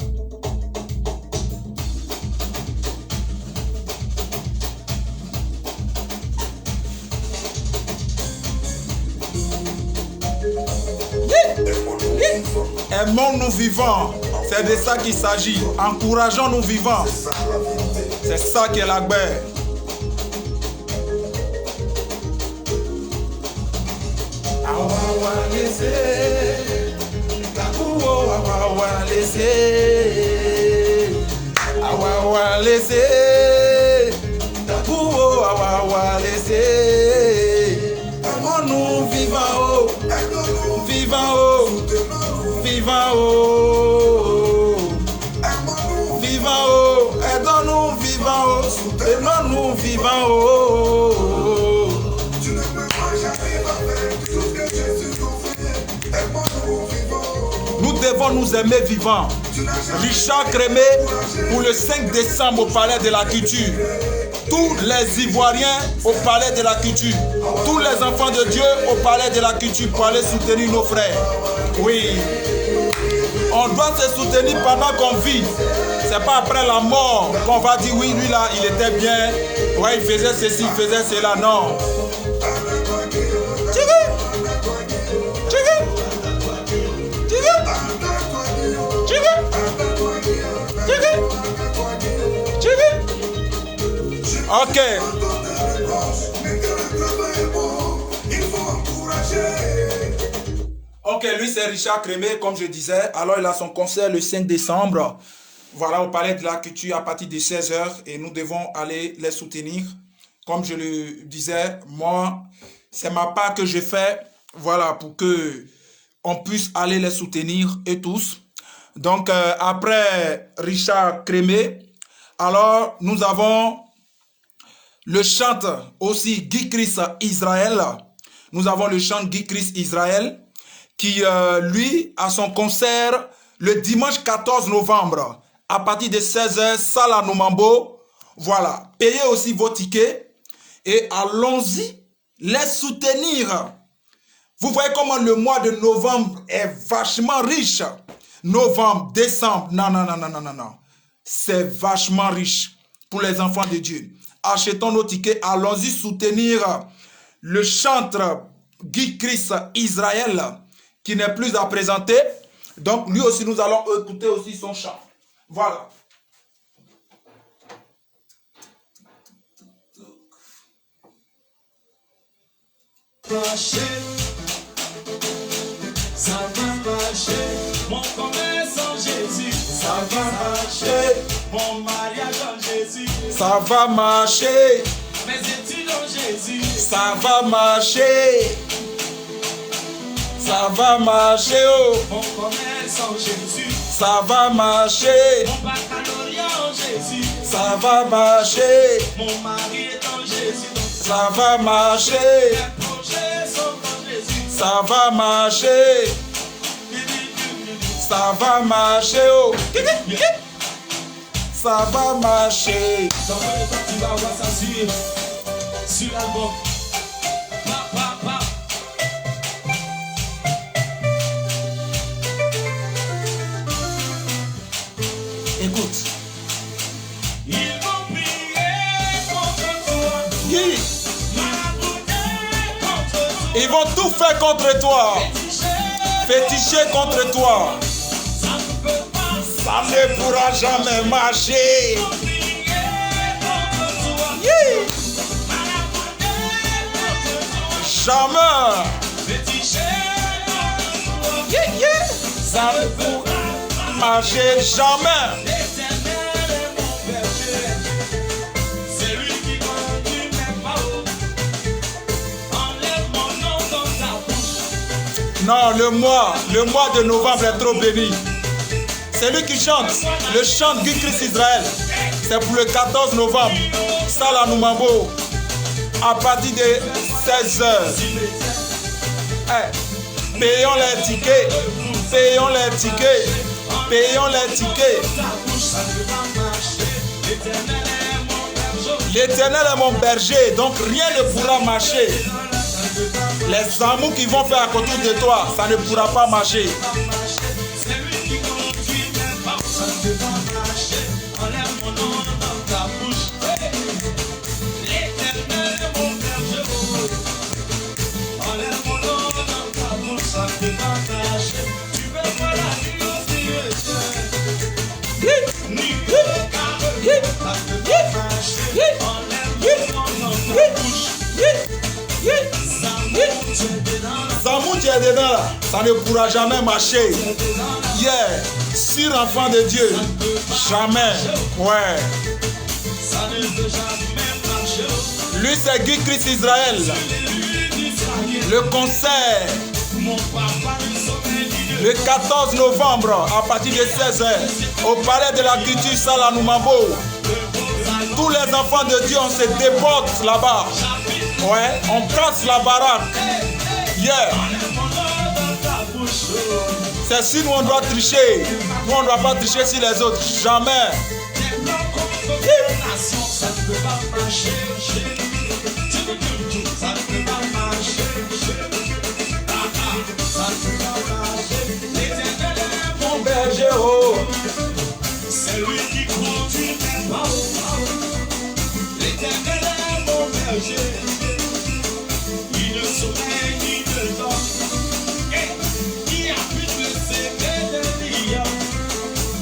Aimons-nous vivants, c'est de ça qu'il s'agit. Encourageons-nous vivants. C'est ça qui est la guerre. Aimons-nous vivants, vivants, vivant oh, vivant oh, aidons-nous vivant oh, aidons-nous vivant oh. Tu ne peux pas jamais faire tout ce que Jésus a fait. Aimons-nous vivant. Nous devons nous aimer vivants. Richard Crémé pour le 5 décembre au Palais de la Culture. Tous les Ivoiriens au Palais de la Culture. Tous les enfants de Dieu au Palais de la Culture pour aller soutenir nos frères. Oui. On doit se soutenir pendant qu'on vit. C'est pas après la mort qu'on va dire oui, lui là, il était bien. Ouais, il faisait ceci, il faisait cela. Non. Ok. Ok, lui c'est Richard Crémé, comme je disais. Alors il a son concert le 5 décembre. Voilà, au Palais de la Culture à partir de 16h. Et nous devons aller les soutenir. Comme je le disais, moi, c'est ma part que je fais. Voilà, pour que on puisse aller les soutenir et tous. Donc, après Richard Crémé, alors nous avons le chant aussi Guy Chris Israël. Nous avons le chant Guy Chris Israël qui, lui, a son concert le dimanche 14 novembre à partir de 16h, salle à Nomambo. Voilà, payez aussi vos tickets et allons-y les soutenir. Vous voyez comment le mois de novembre est vachement riche. Novembre, décembre, non. C'est vachement riche pour les enfants de Dieu. Achetons nos tickets, allons-y soutenir le chanteur Guy Chris Israël qui n'est plus à présenter. Donc lui aussi, nous allons écouter aussi son chant. Voilà. Ça va marcher, mon commerce en Jésus. Ça va marcher, mon mariage en Jésus. Ça va marcher, mes études en Jésus. Ça va marcher, ça va marcher, oh. Mon commerce en Jésus. Ça va marcher, mon baccalauréat en Jésus. Ça va marcher, mon mari est en Jésus. Ça va marcher, mes projets sont en Jésus. Ça va marcher, ça va marcher, oh. Ça va marcher. Dans le temps, tu vas voir ça sur l'album. Écoute. Ils vont prier contre toi. Oui. Marabouter contre toi. Ils vont tout faire contre toi. Féticher contre toi. Ça ne peut pas. Ça ne pourra jamais marcher. Yeah. Jamais. Yeah. Ça ne pourra marcher jamais. C'est lui qui conduit mes pas. Enlève mon nom dans ta bouche. Non, le mois de novembre est trop béni. C'est lui qui chante, le chant Guy Chris Israël. C'est pour le 14 novembre. Salah Noumambo. À partir de 16h. Hey, payons les tickets. Payons les tickets. Payons les tickets. L'Éternel est mon berger, donc rien ne pourra marcher. Les amours qui vont faire à côté de toi, ça ne pourra pas marcher. Zamou, tu es dedans là, ça ne pourra jamais marcher. Yeah, sur enfant de Dieu, jamais. Ouais. Lui c'est Guy Chris Israël. Le concert le 14 novembre à partir de 16h au palais de la culture Salah Noumambo. Tous les enfants de Dieu, on se déporte là-bas. Ouais, on casse la baraque. Yeah. C'est si nous on doit tricher. Nous on ne doit pas tricher sur les autres. Jamais. Mon berger, oh. C'est lui qui conduit mes pas. L'Éternel est mon berger. Il ne sommeille ni ne dort. Il habite le secret de l'Ia.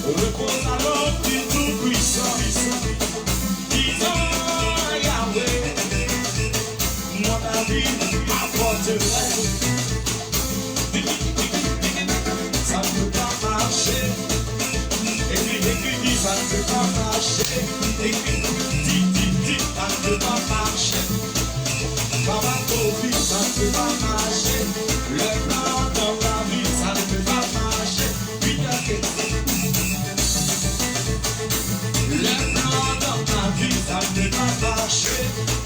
Repose alors du Tout-Puissant. Disons à Yahweh, mon ami apporterait. Ça ne peut pas marcher. Écris, ça ne peut pas marcher. Écris, dis, ça ne peut pas marcher. Papa Kofi, ça ne peut pas marcher. Le plan dans ta vie, ça ne peut pas marcher. Le plan dans ta vie, ça ne peut pas marcher.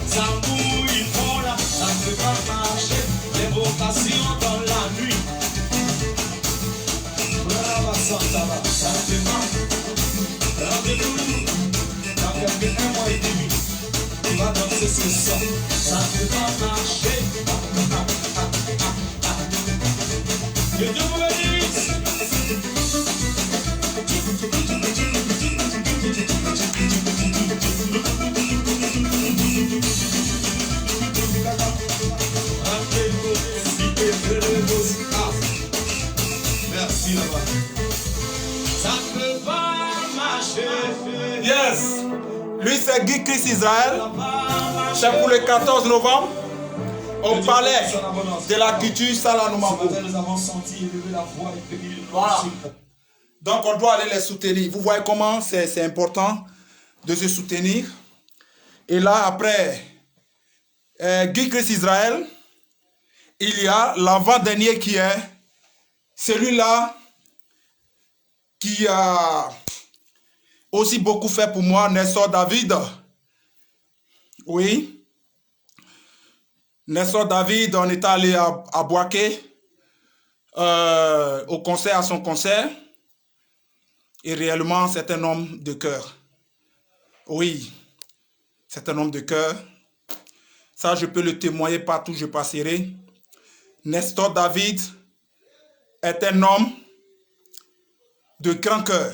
Ça mouille, ils font là, ça ne peut pas marcher. Les vocations dans la nuit. Ça ne peut pas. Rendez-vous dans quelques un mois et demi. Tu vas danser ce son. Ça ne peut pas marcher. Que Dieu vous bénisse. Merci là-bas. Ça ne peut pas marcher. Yes. Lui, c'est Guy Chris Israël. C'est pour le 14 novembre. Au palais de la culture Salanumabo. Nous avons senti élever la voix et bénir le nom Voilà. de Jésus. Donc, on doit aller les soutenir. Vous voyez comment c'est important de se soutenir. Et là, après Guy Chris Israël, il y a l'avant-dernier qui est celui-là qui a aussi beaucoup fait pour moi, Nestor David. Oui. Nestor David, on est allé à Boaké au concert, à son concert. Et réellement, c'est un homme de cœur. Oui, c'est un homme de cœur. Ça, je peux le témoigner partout où je passerai. Nestor David est un homme de grand cœur.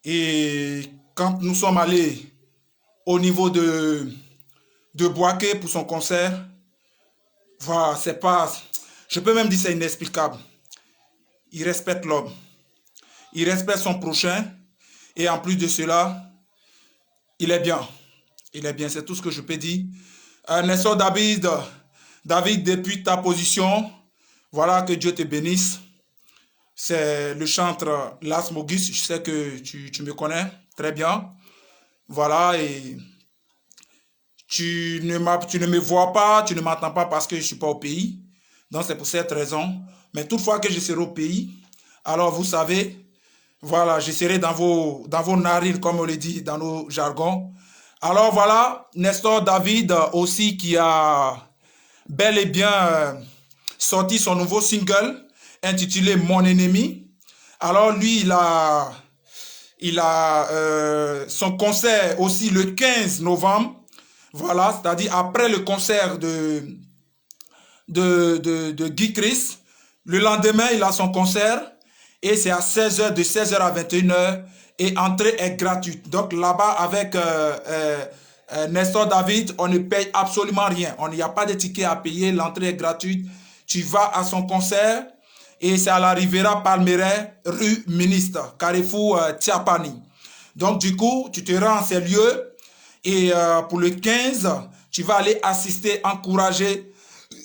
Et quand nous sommes allés au niveau de Boaké pour son concert, voilà, c'est pas... Je peux même dire que c'est inexplicable. Il respecte l'homme. Il respecte son prochain. Et en plus de cela, il est bien. Il est bien, c'est tout ce que je peux dire. Nestor David, depuis ta position, voilà, que Dieu te bénisse. C'est le chanteur Las Mogis, je sais que tu me connais très bien. Voilà, et tu ne me vois pas, tu ne m'entends pas parce que je ne suis pas au pays. Donc c'est pour cette raison. Mais toutefois que je serai au pays, alors vous savez, voilà, je serai dans vos narines, comme on le dit dans nos jargons. Alors voilà, Nestor David aussi qui a bel et bien sorti son nouveau single intitulé Mon Ennemi. Alors lui, il a son concert aussi le 15 novembre. Voilà, c'est-à-dire après le concert de Guy Chris. Le lendemain, il a son concert et c'est à 16h, de 16h à 21h et entrée est gratuite. Donc là-bas, avec Nestor David, on ne paye absolument rien. Il n'y a pas de ticket à payer, l'entrée est gratuite. Tu vas à son concert et c'est à la Riviera Palmeraie, rue Ministre, Carrefour Tiapani. Donc du coup, tu te rends en ces lieux et pour le 15, tu vas aller assister, encourager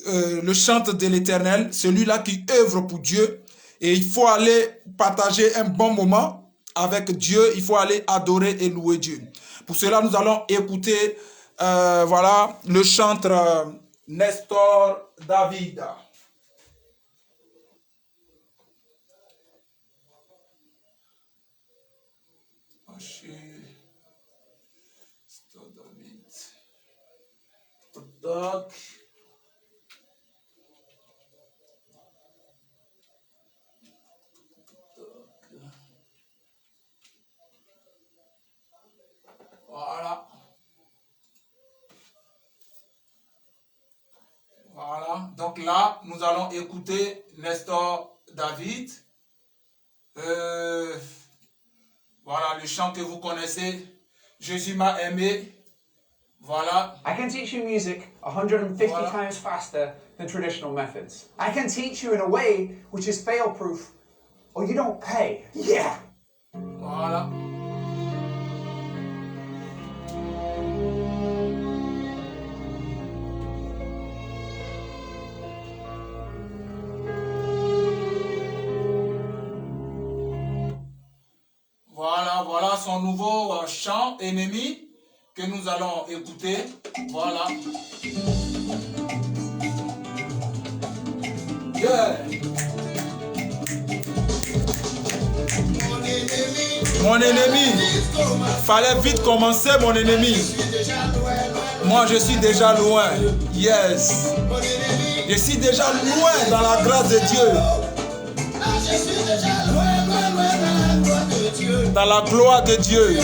le chant de l'Éternel, celui-là qui œuvre pour Dieu. Et il faut aller partager un bon moment avec Dieu. Il faut aller adorer et louer Dieu. Pour cela, nous allons écouter voilà, le chanteur Nestor David. Voilà. Voilà. Donc là, nous allons écouter Nestor David. Voilà le chant que vous connaissez. Jésus m'a aimé. Voilà. I can teach you music 150 Voilà. times faster than traditional methods. I can teach you in a way which is fail-proof, or you don't pay. Yeah! Voilà. Voilà, voilà son nouveau chant Ennemi que nous allons écouter. Voilà. Yeah. Mon ennemi, fallait vite commencer mon ennemi. Moi je suis déjà loin. Yes. Je suis déjà loin dans la grâce de Dieu. Dans la gloire de Dieu.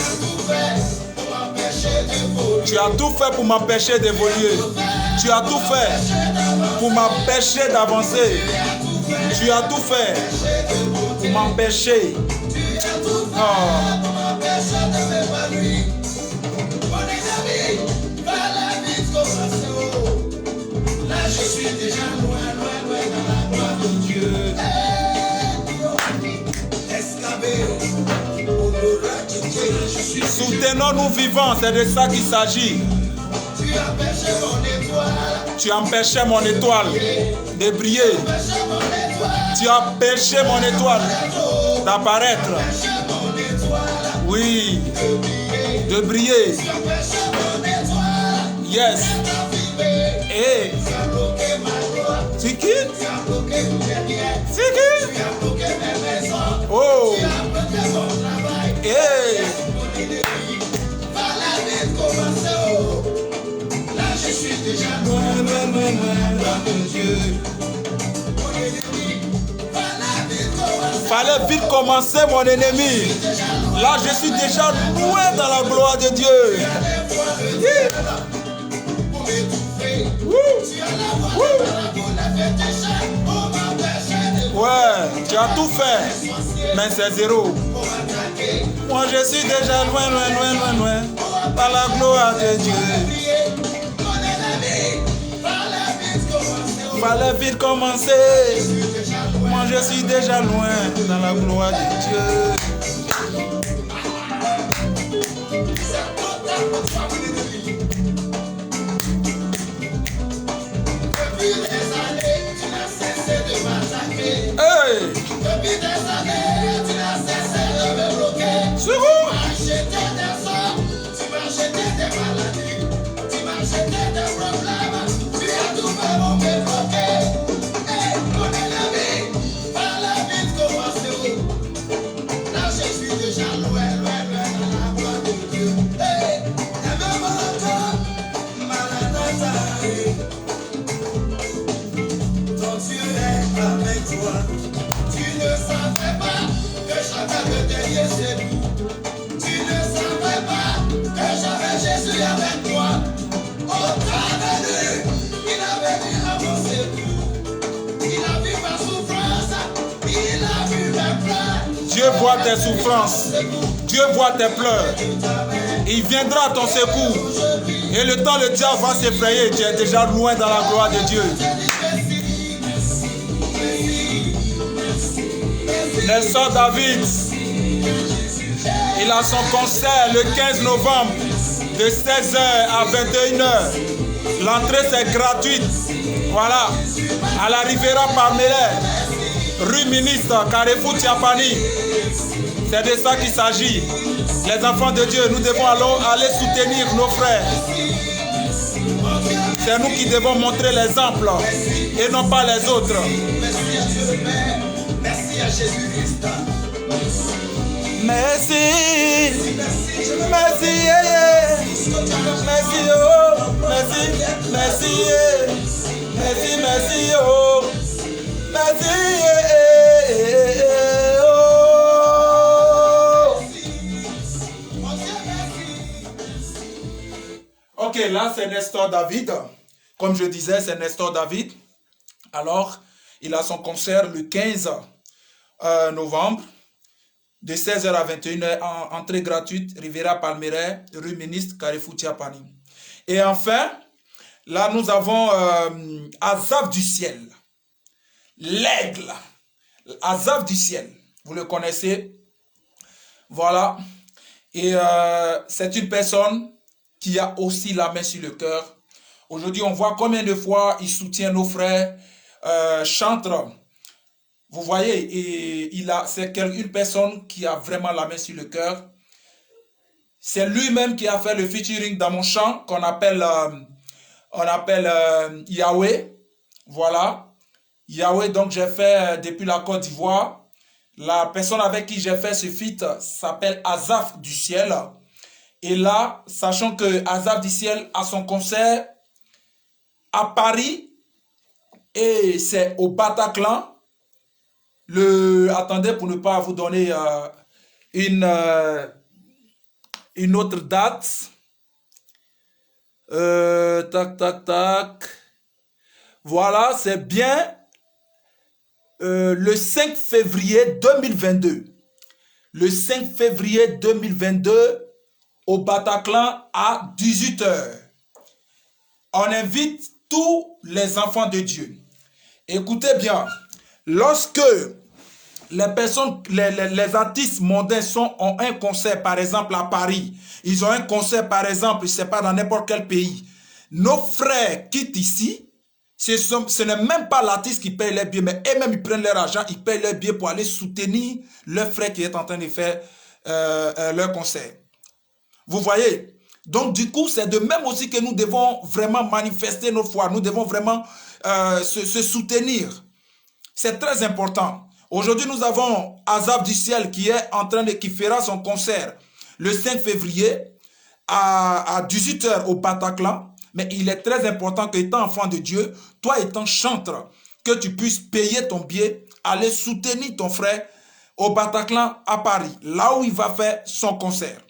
Tu as tout fait pour m'empêcher d'évoluer. Tu as tout fait pour m'empêcher d'avancer. Tu as tout fait pour m'empêcher. Oh. Là, je suis déjà loin, loin, loin dans la gloire de Dieu. Soutenons-nous vivants, c'est de ça qu'il s'agit. Tu empêchais mon étoile de briller. Tu as empêché mon étoile d'apparaître. Oui, de briller. Yes. Et c'est qui? C'est qui? Oh. Hey. Là, je suis déjà loin, loin, loin, loin de Dieu. Fallait vite commencer, mon ennemi. Là, je suis déjà loin dans la gloire de Dieu. Ouais, tu as tout fait, mais c'est zéro. Moi, je suis déjà loin, loin, loin, loin, loin, dans la gloire de Dieu. Fallait vite commencer. Moi, je suis déjà loin dans la gloire de Dieu. Hey! Depuis des années, tu n'as cessé de me bloquer. C'est bon? Tu m'as acheté des sorts, tu m'as acheté des maladies, tu m'as acheté des problèmes, tu as tout fait pour me bloquer. Hey, mon ennemi, par la vie de commencer. Là, je suis déjà loin, loin, loin dans la gloire de Dieu. Hey, aime-moi encore, Maranatha. Ton Dieu est avec toi. Tu ne savais pas que j'avais le dernier secours. Tu ne savais pas que j'avais Jésus avec moi. Au travers de lui, il a venu à mon secours. Il a vu ma souffrance, il a vu mes pleurs. Dieu voit tes souffrances, Dieu voit tes pleurs. Il viendra à ton secours. Et le temps, le diable va s'effrayer. Tu es déjà loin dans la gloire de Dieu. Nelson David, il a son concert le 15 novembre de 16h à 21h. L'entrée c'est gratuite. Voilà, à la Riviera Parmelet, rue Ministre, Carrefour Tiapani. C'est de ça qu'il s'agit. Les enfants de Dieu, nous devons aller soutenir nos frères. C'est nous qui devons montrer l'exemple et non pas les autres. Merci à Jésus-Christ. Merci, merci, yeah, yeah. Merci, oh, merci, merci, yeah. Merci, merci, oh, merci, yeah, yeah, oh. Ok, là c'est Nestor David. Comme je disais, c'est Nestor David. Alors, il a son concert le 15 novembre, de 16h à 21h, entrée gratuite, Riviera Palmeraie, rue Ministre, Carrefour Tiapani. Et enfin, là nous avons Azaf du ciel, l'aigle, Azaf du ciel, vous le connaissez, voilà. Et c'est une personne qui a aussi la main sur le cœur. Aujourd'hui, on voit combien de fois il soutient nos frères, chantre. Vous voyez, et c'est une personne qui a vraiment la main sur le cœur. C'est lui-même qui a fait le featuring dans mon chant qu'on appelle, Yahweh. Voilà. Yahweh, donc j'ai fait depuis la Côte d'Ivoire. La personne avec qui j'ai fait ce feat s'appelle Azaf du ciel. Et là, sachant que Azaf du ciel a son concert à Paris et c'est au Bataclan. Attendez pour ne pas vous donner une autre date. Tac, tac, tac. Voilà, c'est bien le 5 février 2022. Le 5 février 2022 au Bataclan à 18 h. On invite tous les enfants de Dieu. Écoutez bien, lorsque les personnes, les artistes mondains ont un concert, par exemple à Paris, ils ont un concert, par exemple, je ne sais pas, dans n'importe quel pays. Nos frères quittent ici, ce n'est même pas l'artiste qui paye les billets, mais eux-mêmes, ils prennent leur argent, ils payent leurs billets pour aller soutenir leur frère qui est en train de faire leur concert. Vous voyez? Donc, du coup, c'est de même aussi que nous devons vraiment manifester notre foi. Nous devons vraiment se soutenir. C'est très important. Aujourd'hui, nous avons Azaf du ciel qui fera son concert le 5 février à 18 h au Bataclan. Mais il est très important que, étant enfant de Dieu, toi étant chanteur, que tu puisses payer ton billet, aller soutenir ton frère au Bataclan à Paris, là où il va faire son concert.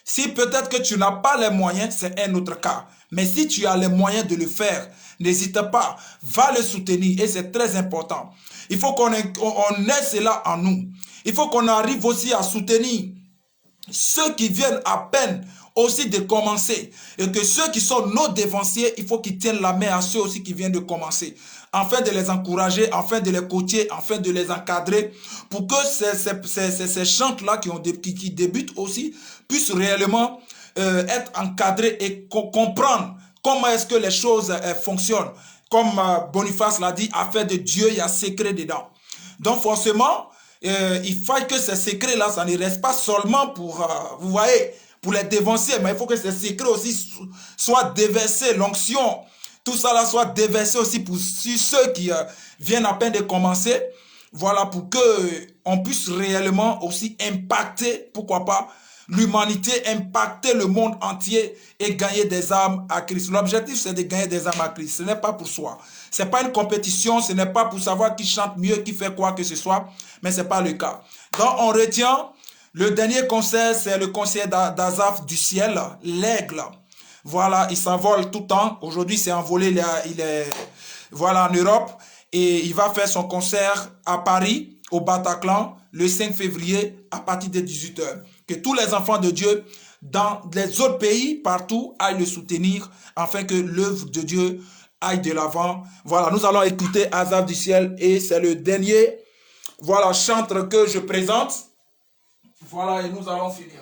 Si peut-être que tu n'as pas les moyens, c'est un autre cas. Mais si tu as les moyens de le faire, n'hésite pas, va le soutenir et c'est très important. Il faut qu'on ait cela en nous. Il faut qu'on arrive aussi à soutenir ceux qui viennent à peine aussi de commencer. Et que ceux qui sont nos dévanciers, il faut qu'ils tiennent la main à ceux aussi qui viennent de commencer. Afin de les encourager, afin de les coacher, afin de les encadrer. Pour que ces chantres-là qui débutent aussi puissent réellement être encadrés et comprendre comment est-ce que les choses fonctionnent. Comme Boniface l'a dit, affaire de Dieu, il y a secret dedans. Donc forcément, il faut que ces secrets-là, ça ne reste pas seulement pour, vous voyez, pour les dévanciers, mais il faut que ces secrets aussi soient déversés, l'onction, tout ça là soit déversé aussi pour ceux qui viennent à peine de commencer, voilà, pour que on puisse réellement aussi impacter, pourquoi pas, l'humanité, impacter le monde entier et gagner des âmes à Christ. L'objectif, c'est de gagner des âmes à Christ. Ce n'est pas pour soi. Ce n'est pas une compétition. Ce n'est pas pour savoir qui chante mieux, qui fait quoi que ce soit. Mais ce n'est pas le cas. Donc, on retient le dernier concert, c'est le concert d'Azaf du ciel, l'aigle. Voilà, il s'envole tout le temps. Aujourd'hui, c'est envolé, il est voilà, en Europe. Et il va faire son concert à Paris, au Bataclan, le 5 février, à partir de 18 h. Que tous les enfants de Dieu, dans les autres pays, partout, aillent le soutenir, afin que l'œuvre de Dieu aille de l'avant. Voilà, nous allons écouter Azaf du ciel, et c'est le dernier, voilà, chantre que je présente. Voilà, et nous allons finir.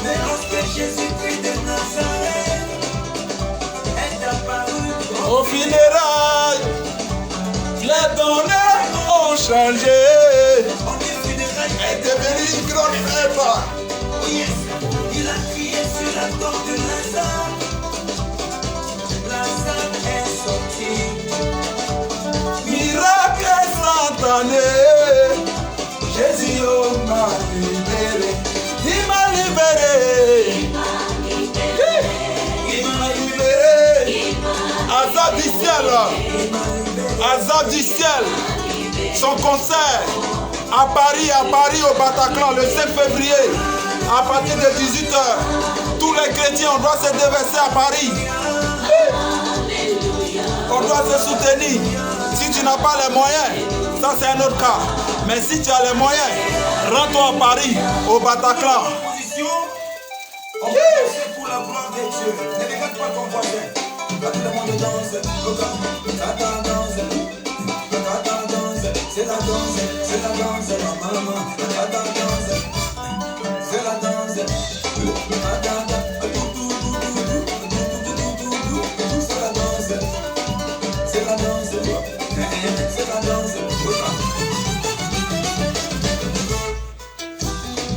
Mais lorsque Jésus-Christ funérailles, les données ont changé. Elle est devenue une grande fête. Oh yes, il a crié sur la porte de Lazare. Lazare est sorti. Miracle instantané. Jésus m'a libéré. Il m'a libéré. Il m'a libéré. Azab du ciel. Azab du ciel. Son concert à Paris au Bataclan, le 5 février, à partir de 18h. Tous les chrétiens, on doit se déverser à Paris. On doit se soutenir. Si tu n'as pas les moyens, ça c'est un autre cas. Mais si tu as les moyens, rends-toi à Paris, au Bataclan. On va danser pour la gloire de Dieu. Ne regarde pas ton voisin. Tout le monde danse. C'est la danse, c'est la danse, ma maman. C'est la danse, c'est la danse. C'est la danse, c'est la danse, c'est la danse.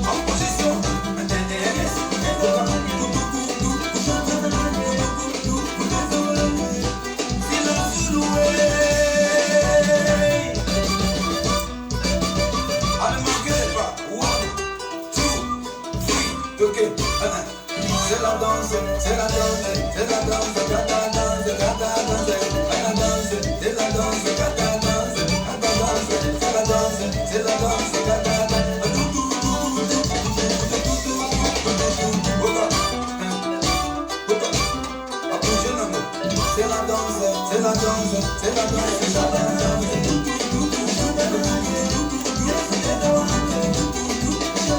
En position. C'est la danse, c'est la danse, c'est la danse, gata danse, gata danse, gata danse, c'est la danse, gata danse, gata danse, c'est la danse, c'est la danse, gata c'est la danse, c'est la danse, c'est la danse,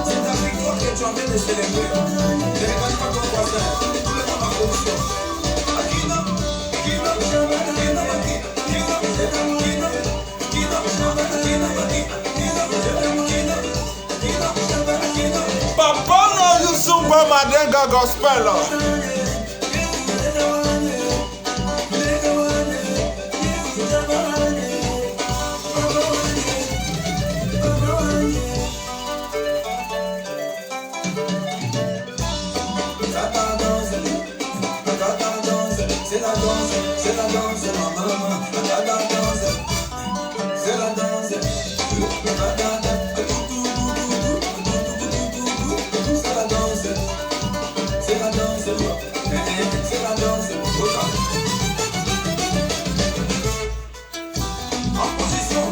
c'est ta victoire que tu as envie de célébrer. Ne regarde pas ton voisin, tout le monde en position. Papa no Yusuf Madenga Gospel. C'est la danse, c'est la danse, ma maman. C'est la danse, c'est la danse. C'est la danse, c'est la danse, c'est la danse. En position.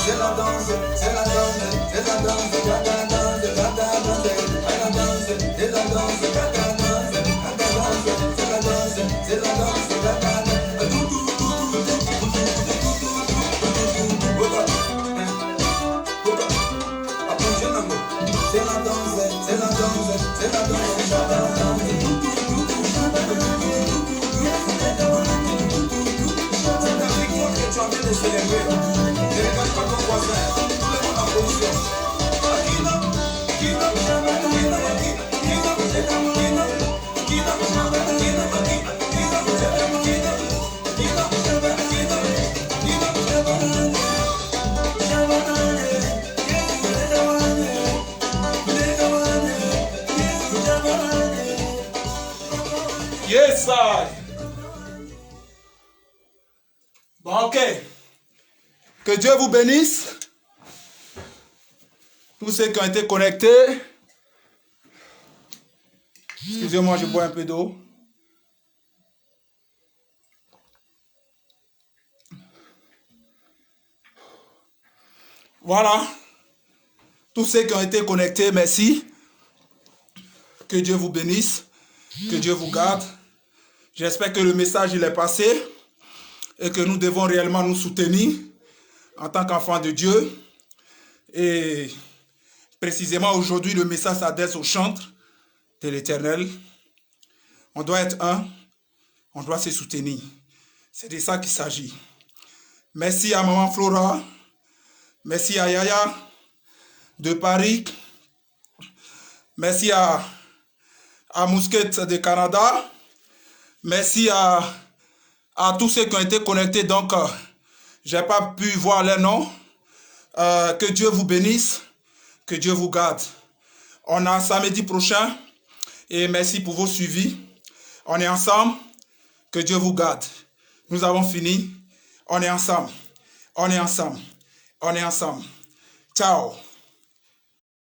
C'est la danse, c'est la danse, c'est la danse, gata danse, gata danse, gata danse, c'est la danse, gata danse, gata danse, c'est la danse, c'est la danse, gata danse. C'est la danse, c'est la danse, c'est la danse, gata danse. C'est ta victoire que tu as envie de célébrer. Ne regarde pas ton voisin, tout le monde en position. Yes, I. Bon, ok. Que Dieu vous bénisse. Tous ceux qui ont été connectés. Excusez-moi, je bois un peu d'eau. Voilà. Tous ceux qui ont été connectés, merci. Que Dieu vous bénisse. Que Dieu vous garde. J'espère que le message il est passé et que nous devons réellement nous soutenir en tant qu'enfants de Dieu. Et précisément aujourd'hui, le message s'adresse au chantre de l'Éternel. On doit être un. On doit se soutenir. C'est de ça qu'il s'agit. Merci à Maman Flora. Merci à Yaya de Paris. Merci à Mousquet de Canada. Merci à tous ceux qui ont été connectés. Donc, je n'ai pas pu voir les noms. Que Dieu vous bénisse. Que Dieu vous garde. On a samedi prochain. Et merci pour vos suivis. On est ensemble. Que Dieu vous garde. Nous avons fini. On est ensemble. On est ensemble. On est ensemble. Ciao.